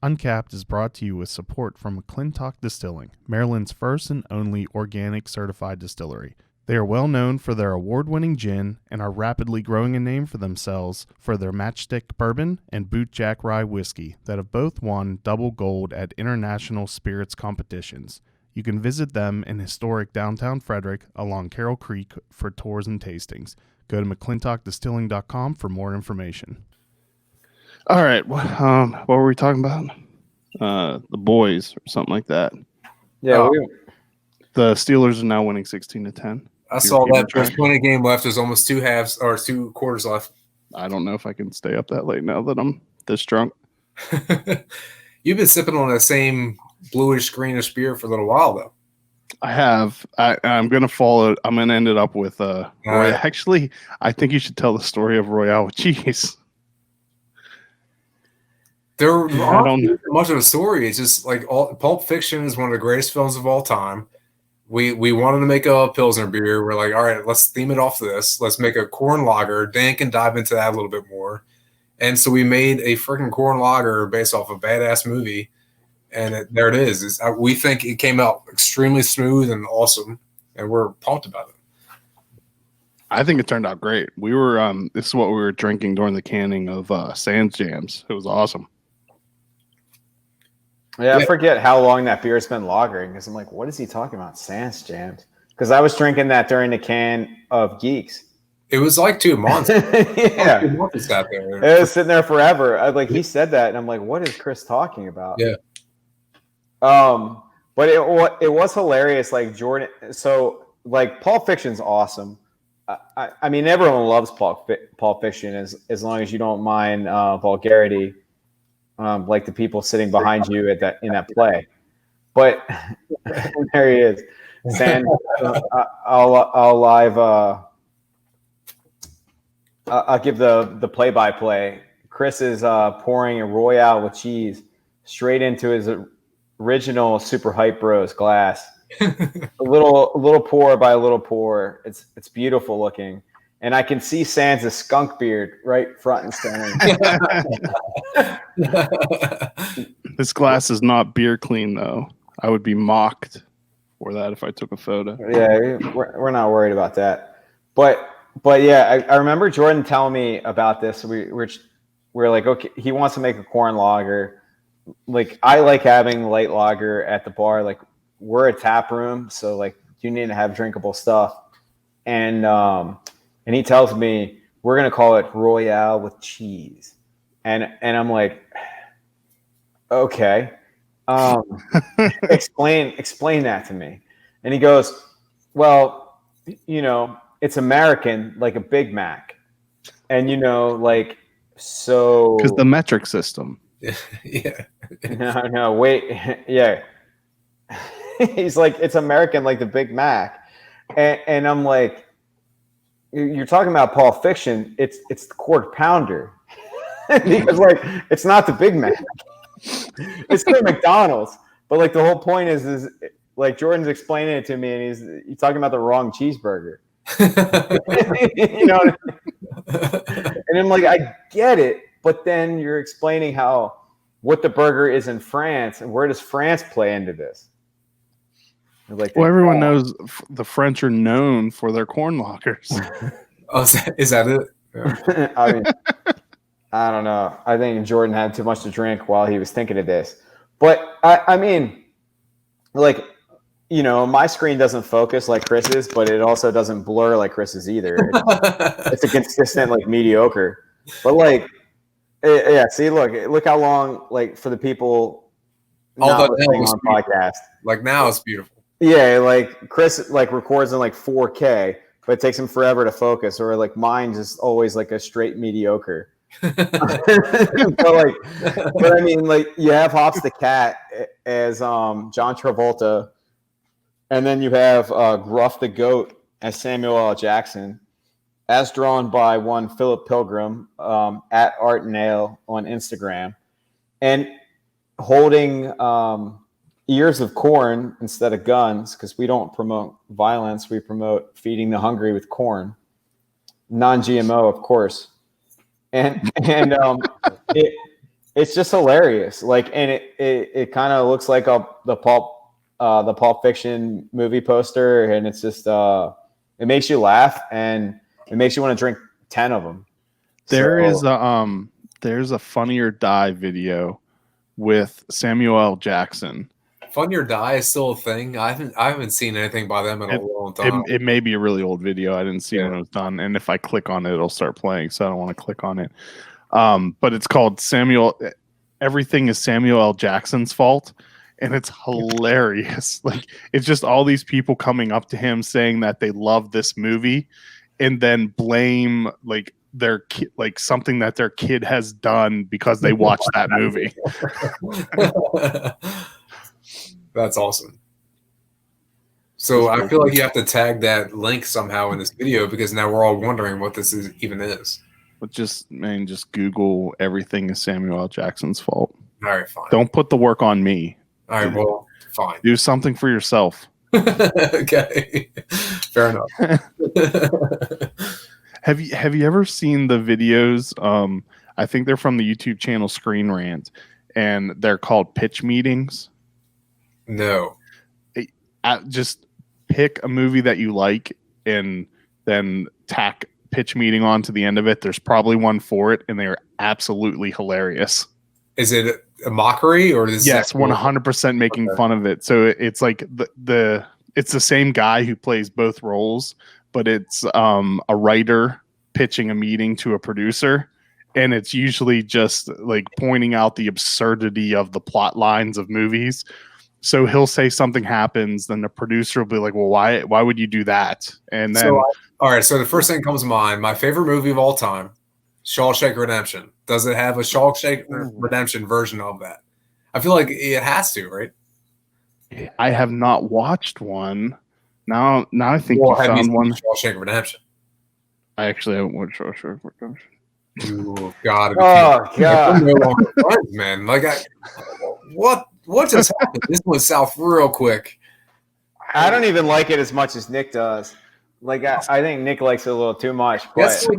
Uncapped is brought to you with support from McClintock Distilling, Maryland's first and only organic certified distillery. They are well known for their award-winning gin and are rapidly growing a name for themselves for their Matchstick Bourbon and Boot Jack Rye Whiskey that have both won double gold at international spirits competitions. You can visit them in historic downtown Frederick along Carroll Creek for tours and tastings. Go to McClintockDistilling.com for more information. All right. What were we talking about? The boys or something like that. Yeah, The Steelers are now winning 16-10. I saw that. There's 20 game left. There's almost 2 halves or 2 quarters left. I don't know if I can stay up that late now that I'm this drunk. You've been sipping on the same bluish greenish beer for a little while though. I have. I'm gonna follow. I'm gonna end it up with Roy. right. Actually, I think you should tell the story of Royale with cheese. There I don't know. much of a story. It's just like Pulp Fiction is one of the greatest films of all time. We wanted to make a Pilsner beer. We're like, all right, let's theme it off this. Let's make a corn lager. Dan can dive into that a little bit more. And so we made a freaking corn lager based off a badass movie. And there it is. We think it came out extremely smooth and awesome. And we're pumped about it. I think it turned out great. We were this is what we were drinking during the canning of Sans Jams. It was awesome. Yeah, I forget how long that beer's been lagering because I'm like, what is he talking about? Sans Jams? Because I was drinking that during the can of Geeks. It was like 2 months. Yeah. 2 months out there. It was sitting there forever. He said that, and I'm like, what is Chris talking about? Yeah. But it was hilarious. Like Jordan, so like Pulp Fiction's awesome. I mean, everyone loves Pulp Fiction as long as you don't mind vulgarity. Like the people sitting behind you in that play, but there he is. Sand, I'll live. I'll give the play-by-play. Chris is pouring a Royale with cheese straight into his original Super Hype Bros glass. a little pour by a little pour. It's beautiful looking. And I can see Sans' skunk beard right front and center. This glass is not beer clean, though. I would be mocked for that if I took a photo. Yeah, we're not worried about that. But yeah, I remember Jordan telling me about this. We're like, okay, he wants to make a corn lager. Like, I like having light lager at the bar. Like, we're a tap room, so like you need to have drinkable stuff. And he tells me we're gonna call it Royale with cheese, and I'm like, okay, explain that to me. And he goes, well, it's American, like a Big Mac, and like so because the metric system. Yeah. No, wait, yeah. He's like, it's American, like the Big Mac, and I'm like. You're talking about Pulp Fiction. It's the quarter pounder because like it's not the Big Mac. It's the McDonald's. But like the whole point is like Jordan's explaining it to me, and he's talking about the wrong cheeseburger. And I'm like, I get it, but then you're explaining what the burger is in France, and where does France play into this? Like, well, everyone knows the French are known for their corn lagers. Oh, is that it? Yeah. I mean, I don't know. I think Jordan had too much to drink while he was thinking of this. But I mean, like, my screen doesn't focus like Chris's, but it also doesn't blur like Chris's either. It's a consistent, like, mediocre. But like, yeah. See, look how long, like, for the people not listening on podcast. Like now, it's beautiful. Yeah, like Chris like records in like 4K, but it takes him forever to focus. Or like mine just always like a straight mediocre. but I mean, like you have Hops the Cat as John Travolta, and then you have Gruff the Goat as Samuel L. Jackson, as drawn by one Philip Pilgrim at Art and Ale on Instagram, and holding ears of corn instead of guns, because we don't promote violence. We promote feeding the hungry with corn, non-GMO, of course. And it's just hilarious. Like, and it kind of looks like the Pulp Fiction movie poster, and it's just It makes you laugh, and it makes you want to drink 10 of them. There's a Funny or Die video with Samuel L. Jackson. Funny or Die is still a thing. I haven't seen anything by them in a long time. It may be a really old video. I didn't see when it was done, and if I click on it, it'll start playing. So I don't want to click on it. But it's called Everything is Samuel L. Jackson's Fault, and it's hilarious. Like, it's just all these people coming up to him saying that they love this movie, and then blame like something that their kid has done because they watched that movie. That's awesome. So I feel like you have to tag that link somehow in this video, because now we're all wondering what this even is. But just Google Everything is Samuel L. Jackson's Fault. All right, fine. Don't put the work on me. All right, well, fine. Do something for yourself. Okay, fair enough. Have you ever seen the videos? I think they're from the YouTube channel Screen Rant, and they're called pitch meetings. No. Just pick a movie that you like and then tack pitch meeting on to the end of it. There's probably one for it, and they're absolutely hilarious. Is it a mockery, or is yes, 100% making fun of it? So it's like it's the same guy who plays both roles, but it's a writer pitching a meeting to a producer, and it's usually just like pointing out the absurdity of the plot lines of movies. So he'll say something happens, then the producer will be like, well, why would you do that? And then all right, so the first thing comes to mind, my favorite movie of all time, Shawshank Redemption. Does it have a Shawshank Redemption version of that? I feel like it has to, right? I have not watched one. Now I think you found one. Shawshank Redemption. I actually haven't watched Shawshank Redemption. You gotta be God. no longer friends, man. Like, what just happened? This went south real quick. I don't even like it as much as Nick does. Like, I think Nick likes it a little too much. But That's like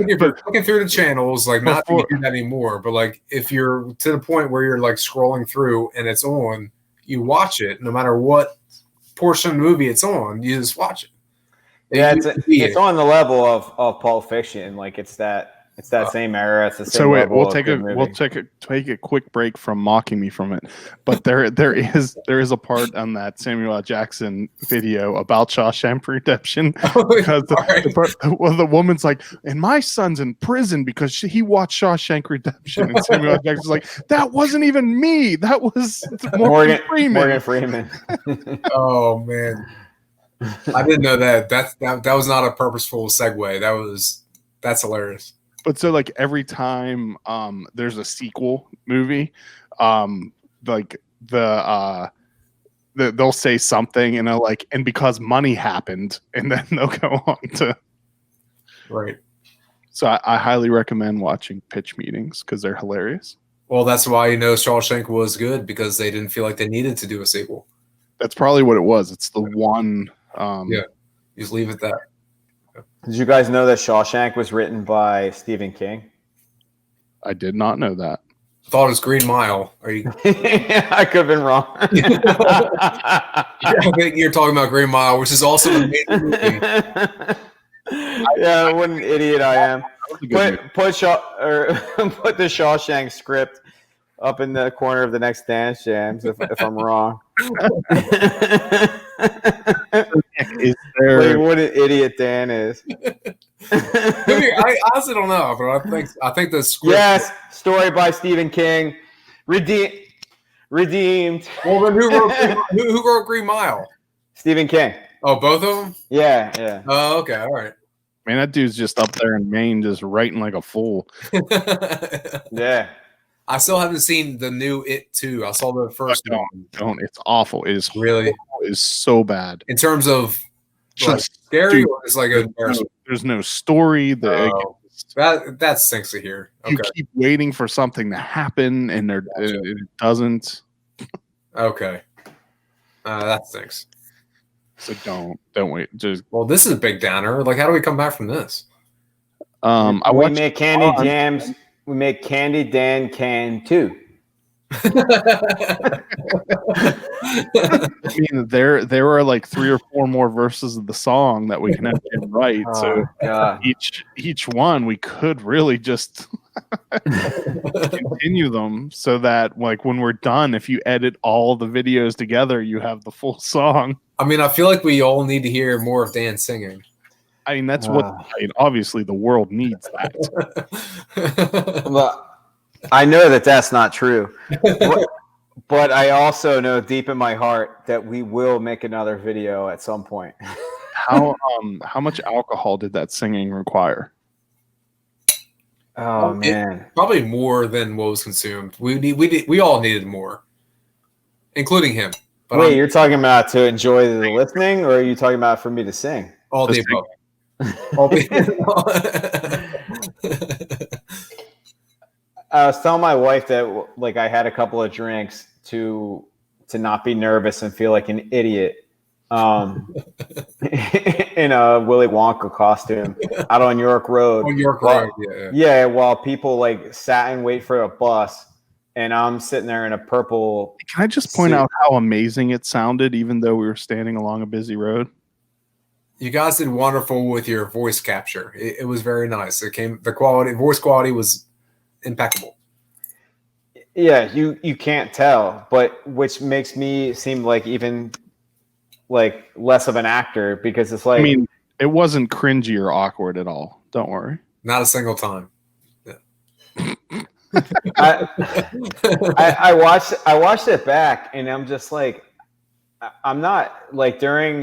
if you're looking through the channels, like, not that you do that anymore, but like if you're to the point where you're like scrolling through and it's on, you watch it no matter what portion of the movie it's on, you just watch it. Yeah, it's on the level of Pulp Fiction. Like, it's that same era. It's the same. So wait, we'll a quick break from mocking me from it. But there is a part on that Samuel L. Jackson video about Shawshank Redemption, because the woman's like, and my son's in prison because he watched Shawshank Redemption, and Samuel L. Jackson's like, that wasn't even me. That was Morgan Freeman. Oh man, I didn't know that. That was not a purposeful segue. That's hilarious. But so like every time there's a sequel movie, like they'll say something and they'll like, and because money happened, and then they'll go on to right. So I highly recommend watching pitch meetings because they're hilarious. Well, that's why Shawshank was good, because they didn't feel like they needed to do a sequel. That's probably what it was. It's the one. Yeah, just leave it that. Did you guys know that Shawshank was written by Stephen King? I did not know that. I thought it was Green Mile. Are you? I could have been wrong. I think you're talking about Green Mile, which is also an amazing movie. Yeah, what an idiot I am. Put the Shawshank script up in the corner of the next Dance Jams if I'm wrong. Is there... Like, what an idiot Dan is. I honestly don't know, but I think the script. Yes, story by Stephen King. Redeemed. Well, then who wrote Green Mile? Stephen King. Oh, both of them? Yeah. Oh, okay, all right. Man, that dude's just up there in Maine, just writing like a fool. Yeah. I still haven't seen the new It 2. I saw the first one. Don't. It's awful. It is really horrible. It is so bad. In terms of just scary, or it's like there's no story. That stinks to hear. Okay. You keep waiting for something to happen, and it doesn't. Okay, that stinks. So don't wait. Just this is a big downer. Like, how do we come back from this? We make candy jams. We make Candy Dan Can too. I mean, there are like 3 or 4 more verses of the song that we can have him write. So God. each one we could really just continue them so that like when we're done, if you edit all the videos together, you have the full song. I mean, I feel like we all need to hear more of Dan singing. I mean, that's what obviously the world needs that. Well, I know that that's not true, but I also know deep in my heart that we will make another video at some point. How much alcohol did that singing require? Oh man, probably more than what was consumed. We all needed more, including him. But wait, you're talking about to enjoy the listening, or are you talking about for me to sing? All the above. I was telling my wife that like I had a couple of drinks to not be nervous and feel like an idiot in a Willy Wonka costume out on York Road. On York Road, yeah. While people like sat and wait for a bus, and I'm sitting there in a purple. Can I just point out how amazing it sounded, even though we were standing along a busy road? You guys did wonderful with your voice capture. It was very nice. Voice quality was impeccable. Yeah, you can't tell, but which makes me seem like even like less of an actor because it's like. I mean, it wasn't cringy or awkward at all. Don't worry. Not a single time. Yeah. I watched it back, and I'm just like. I'm not like during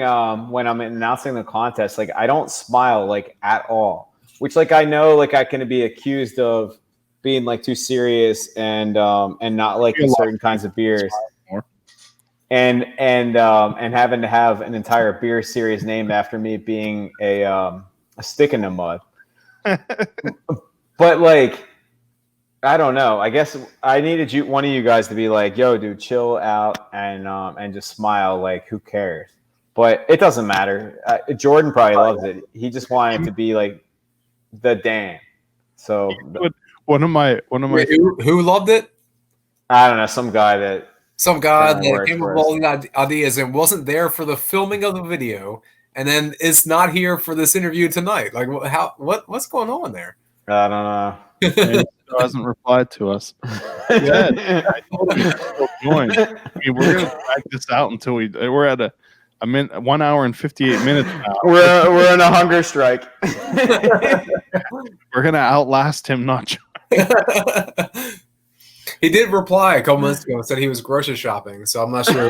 when I'm announcing the contest, like I don't smile like at all, which like I know like I can be accused of being like too serious and not liking certain kinds of beers and having to have an entire beer series named after me being a stick in the mud. But like I don't know. I guess I needed one of you guys to be like, "Yo, dude, chill out and just smile. Like, who cares?" But it doesn't matter. Jordan probably loves it. He just wanted to be like the Dan. So one of my who loved it? I don't know. Some guy that came up with all the ideas and wasn't there for the filming of the video, and then is not here for this interview tonight. Like, what's going on there? I don't know. He hasn't replied to us. Yeah, I told him to join. I mean, we're gonna drag this out until we're at a 1 hour and 58 minutes now. We're in a hunger strike. We're gonna outlast him, not joining. He did reply a couple minutes ago and said he was grocery shopping, so I'm not sure.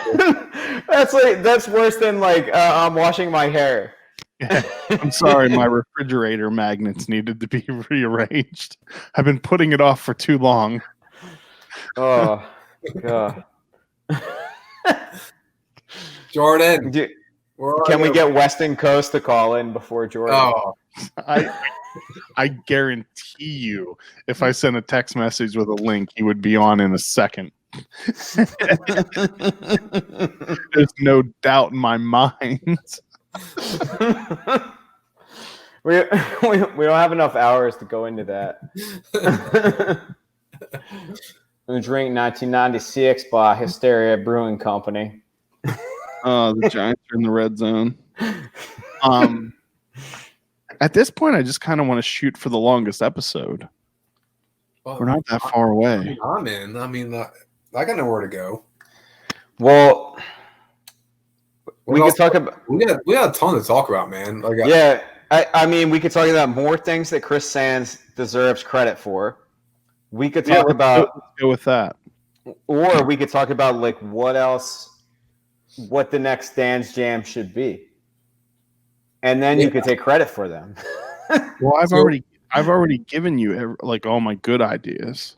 That's worse than like I'm washing my hair. Yeah. I'm sorry, my refrigerator magnets needed to be rearranged. I've been putting it off for too long. Oh, God. Jordan, can we get Weston Coast to call in before Jordan? Oh, I guarantee you, if I sent a text message with a link, he would be on in a second. There's no doubt in my mind. we don't have enough hours to go into that. We drink 1996 by Hysteria Brewing Company. The Giants are in the red zone. At this point, I just kind of want to shoot for the longest episode. well, We're not that far away. I'm in. I mean, I got nowhere to go. Well, we could talk about. We got a ton to talk about, man. Yeah, I mean, we could talk about more things that Chris Sands deserves credit for. We could talk about. Let's go with that. Or we could talk about like what the next Dan's Jam should be, and then you could take credit for them. Well, I've already given you like all my good ideas.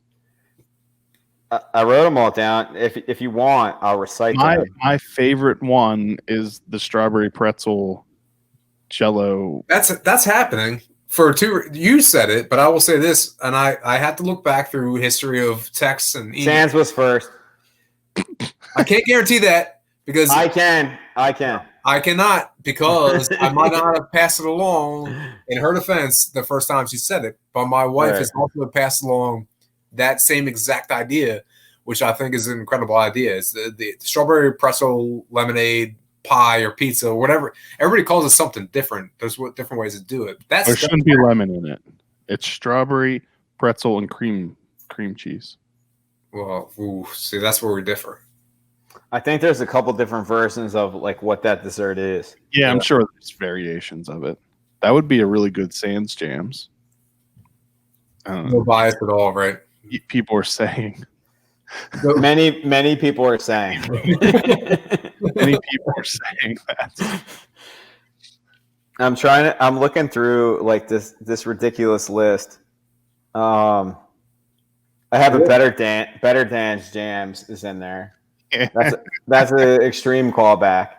I wrote them all down. If you want, I'll recite them. My favorite one is the strawberry pretzel Jello. That's happening for two. You said it, but I will say this, and I had to look back through history of texts and emails. Sands was first. I can't guarantee that because I can. I cannot because I might not have passed it along in her defense the first time she said it, but my wife has also passed along that same exact idea which I think is an incredible idea. It's the strawberry pretzel lemonade pie or pizza or whatever. Everybody calls it something different. There's different ways to do it. There shouldn't be lemon in it. It's strawberry, pretzel, and cream cheese. Well, see, that's where we differ. I think there's a couple different versions of like what that dessert is. Yeah, I'm sure there's variations of it. That would be a really good Sans Jams. No bias at all, right? People are saying. Many people are saying. Many people are saying that. I'm looking through like this ridiculous list. I have a Better Dan's Jams is in there. Yeah. That's an extreme callback.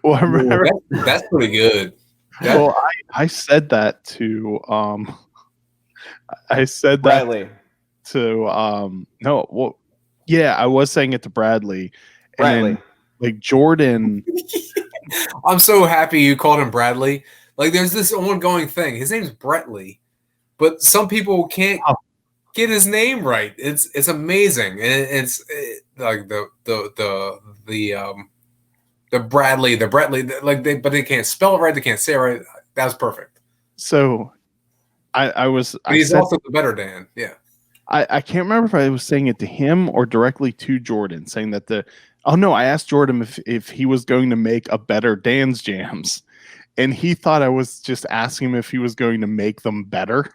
Well, I remember that's pretty good. Well, I said that to Bradley. No, well, yeah, I was saying it to Bradley. And then, like Jordan. I'm so happy you called him Bradley. Like, there's this ongoing thing. His name's Bretley, but some people can't get his name right. It's amazing. It's like the Bradley, but they can't spell it right. They can't say it right. That was perfect. So He's also the better Dan. Yeah. I can't remember if I was saying it to him or directly to Jordan, saying that I asked Jordan if he was going to make a better Dan's Jams, and he thought I was just asking him if he was going to make them better.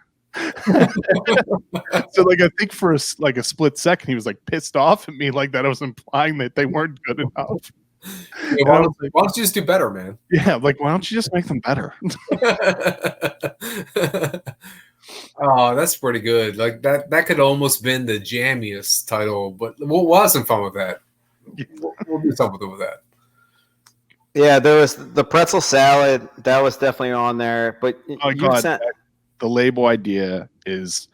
So like I think for a split second he was like pissed off at me, like that I was implying that they weren't good enough. Yeah, why don't you just do better, man? Yeah, like why don't you just make them better? Oh, that's pretty good. Like that could almost been the jammiest title, but we'll have some fun with that. We'll do something with that. Yeah, there was the pretzel salad that was definitely on there, but the label idea is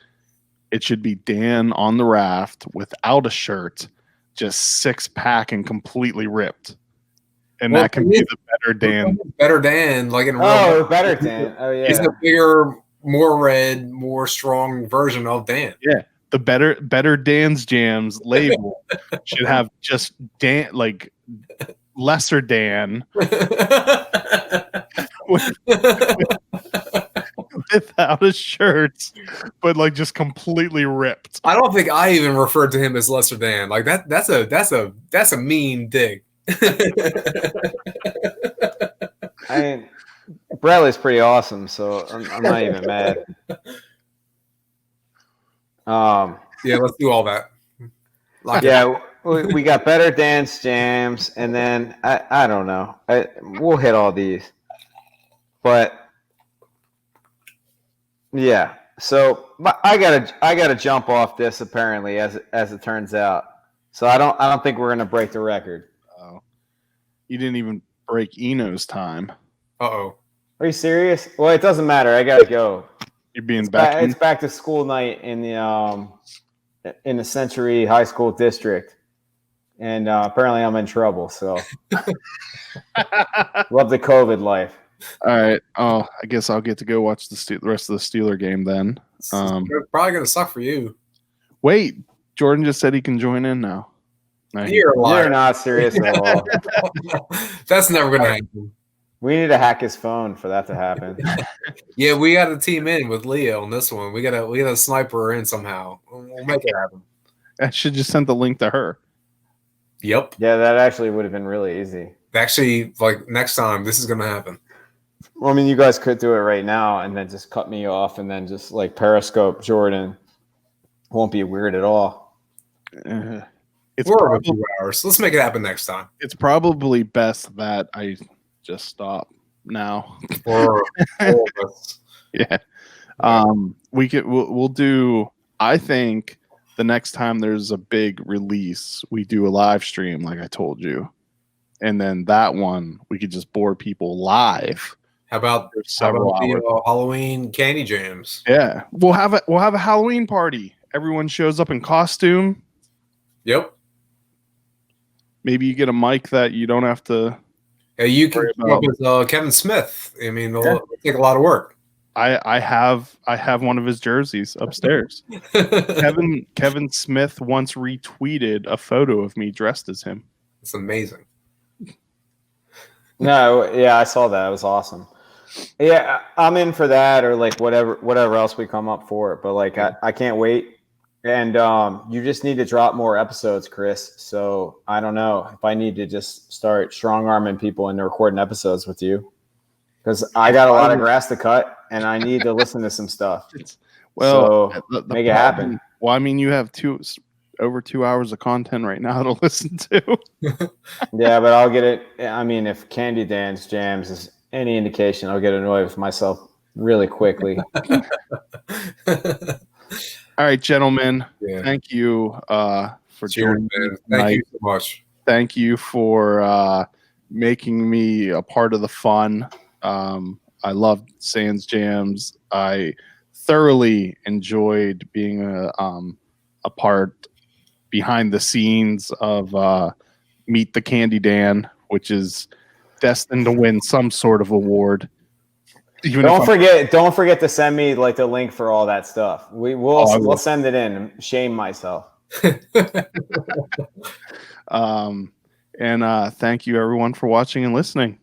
it should be Dan on the raft without a shirt, just 6-pack and completely ripped. And that can be the better Dan. Better Dan, like in real better Dan. Oh yeah. He's a bigger, more red, more strong version of Dan. Yeah. The better Dan's Jams label should have just Dan, like lesser Dan. Without a shirt, but like just completely ripped. I don't think I even referred to him as Lesser Dan. Like that's a mean dig. I mean, Bradley's pretty awesome, so I'm not even mad. Yeah, let's do all that. We got Better Dan's Jams, and then I don't know. We'll hit all these, but. Yeah, so I gotta jump off this apparently as it turns out. So I don't think we're gonna break the record. Oh, you didn't even break Eno's time. Uh-oh. Are you serious? Well, it doesn't matter. I gotta go. You're being back. It's back to school night in the Century High School District, and apparently I'm in trouble. So love the COVID life. All right. Oh, I guess I'll get to go watch the rest of the Steeler game then. It's probably gonna suck for you. Wait, Jordan just said he can join in now. You're not serious at all. That's never gonna happen. We need to hack his phone for that to happen. Yeah, we got to team in with Leo on this one. We gotta sniper her in somehow. We'll make it happen. I should just send the link to her. Yep. Yeah, that actually would have been really easy. Actually, like next time, this is gonna happen. Well, I mean, you guys could do it right now and then just cut me off and then just like Periscope Jordan. Won't be weird at all. It's We're over 2 hours. Let's make it happen next time. It's probably best that I just stop now. Or yeah. We'll do. I think the next time there's a big release, we do a live stream, like I told you, and then that one we could just bore people live. How about the Halloween candy jams? Yeah, we'll have a Halloween party. Everyone shows up in costume. Yep. Maybe you get a mic that you don't have to. Yeah, you can come up with Kevin Smith. I mean, it'll take a lot of work. I have one of his jerseys upstairs. Kevin Smith once retweeted a photo of me dressed as him. It's amazing. No, yeah, I saw that. It was awesome. Yeah, I'm in for that, or like whatever else we come up for. But like, I can't wait. And you just need to drop more episodes, Chris. So I don't know if I need to just start strong arming people into recording episodes with you, because I got a lot of grass to cut and I need to listen to some stuff. Well, so the make it happen. Well, I mean, you have over 2 hours of content right now to listen to. Yeah, but I'll get it. I mean, if Candy Dan's Jams is any indication, I'll get annoyed with myself really quickly. All right, gentlemen. Yeah. Thank you for joining me. Thank you so much. Thank you for making me a part of the fun. I loved Sans Jams. I thoroughly enjoyed being a part behind the scenes of Meet the Candy Dan, which is destined to win some sort of award. Don't forget to send me like the link for all that stuff. We'll send it in and shame myself. And thank you everyone for watching and listening.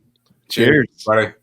Cheers. Cheers. Bye.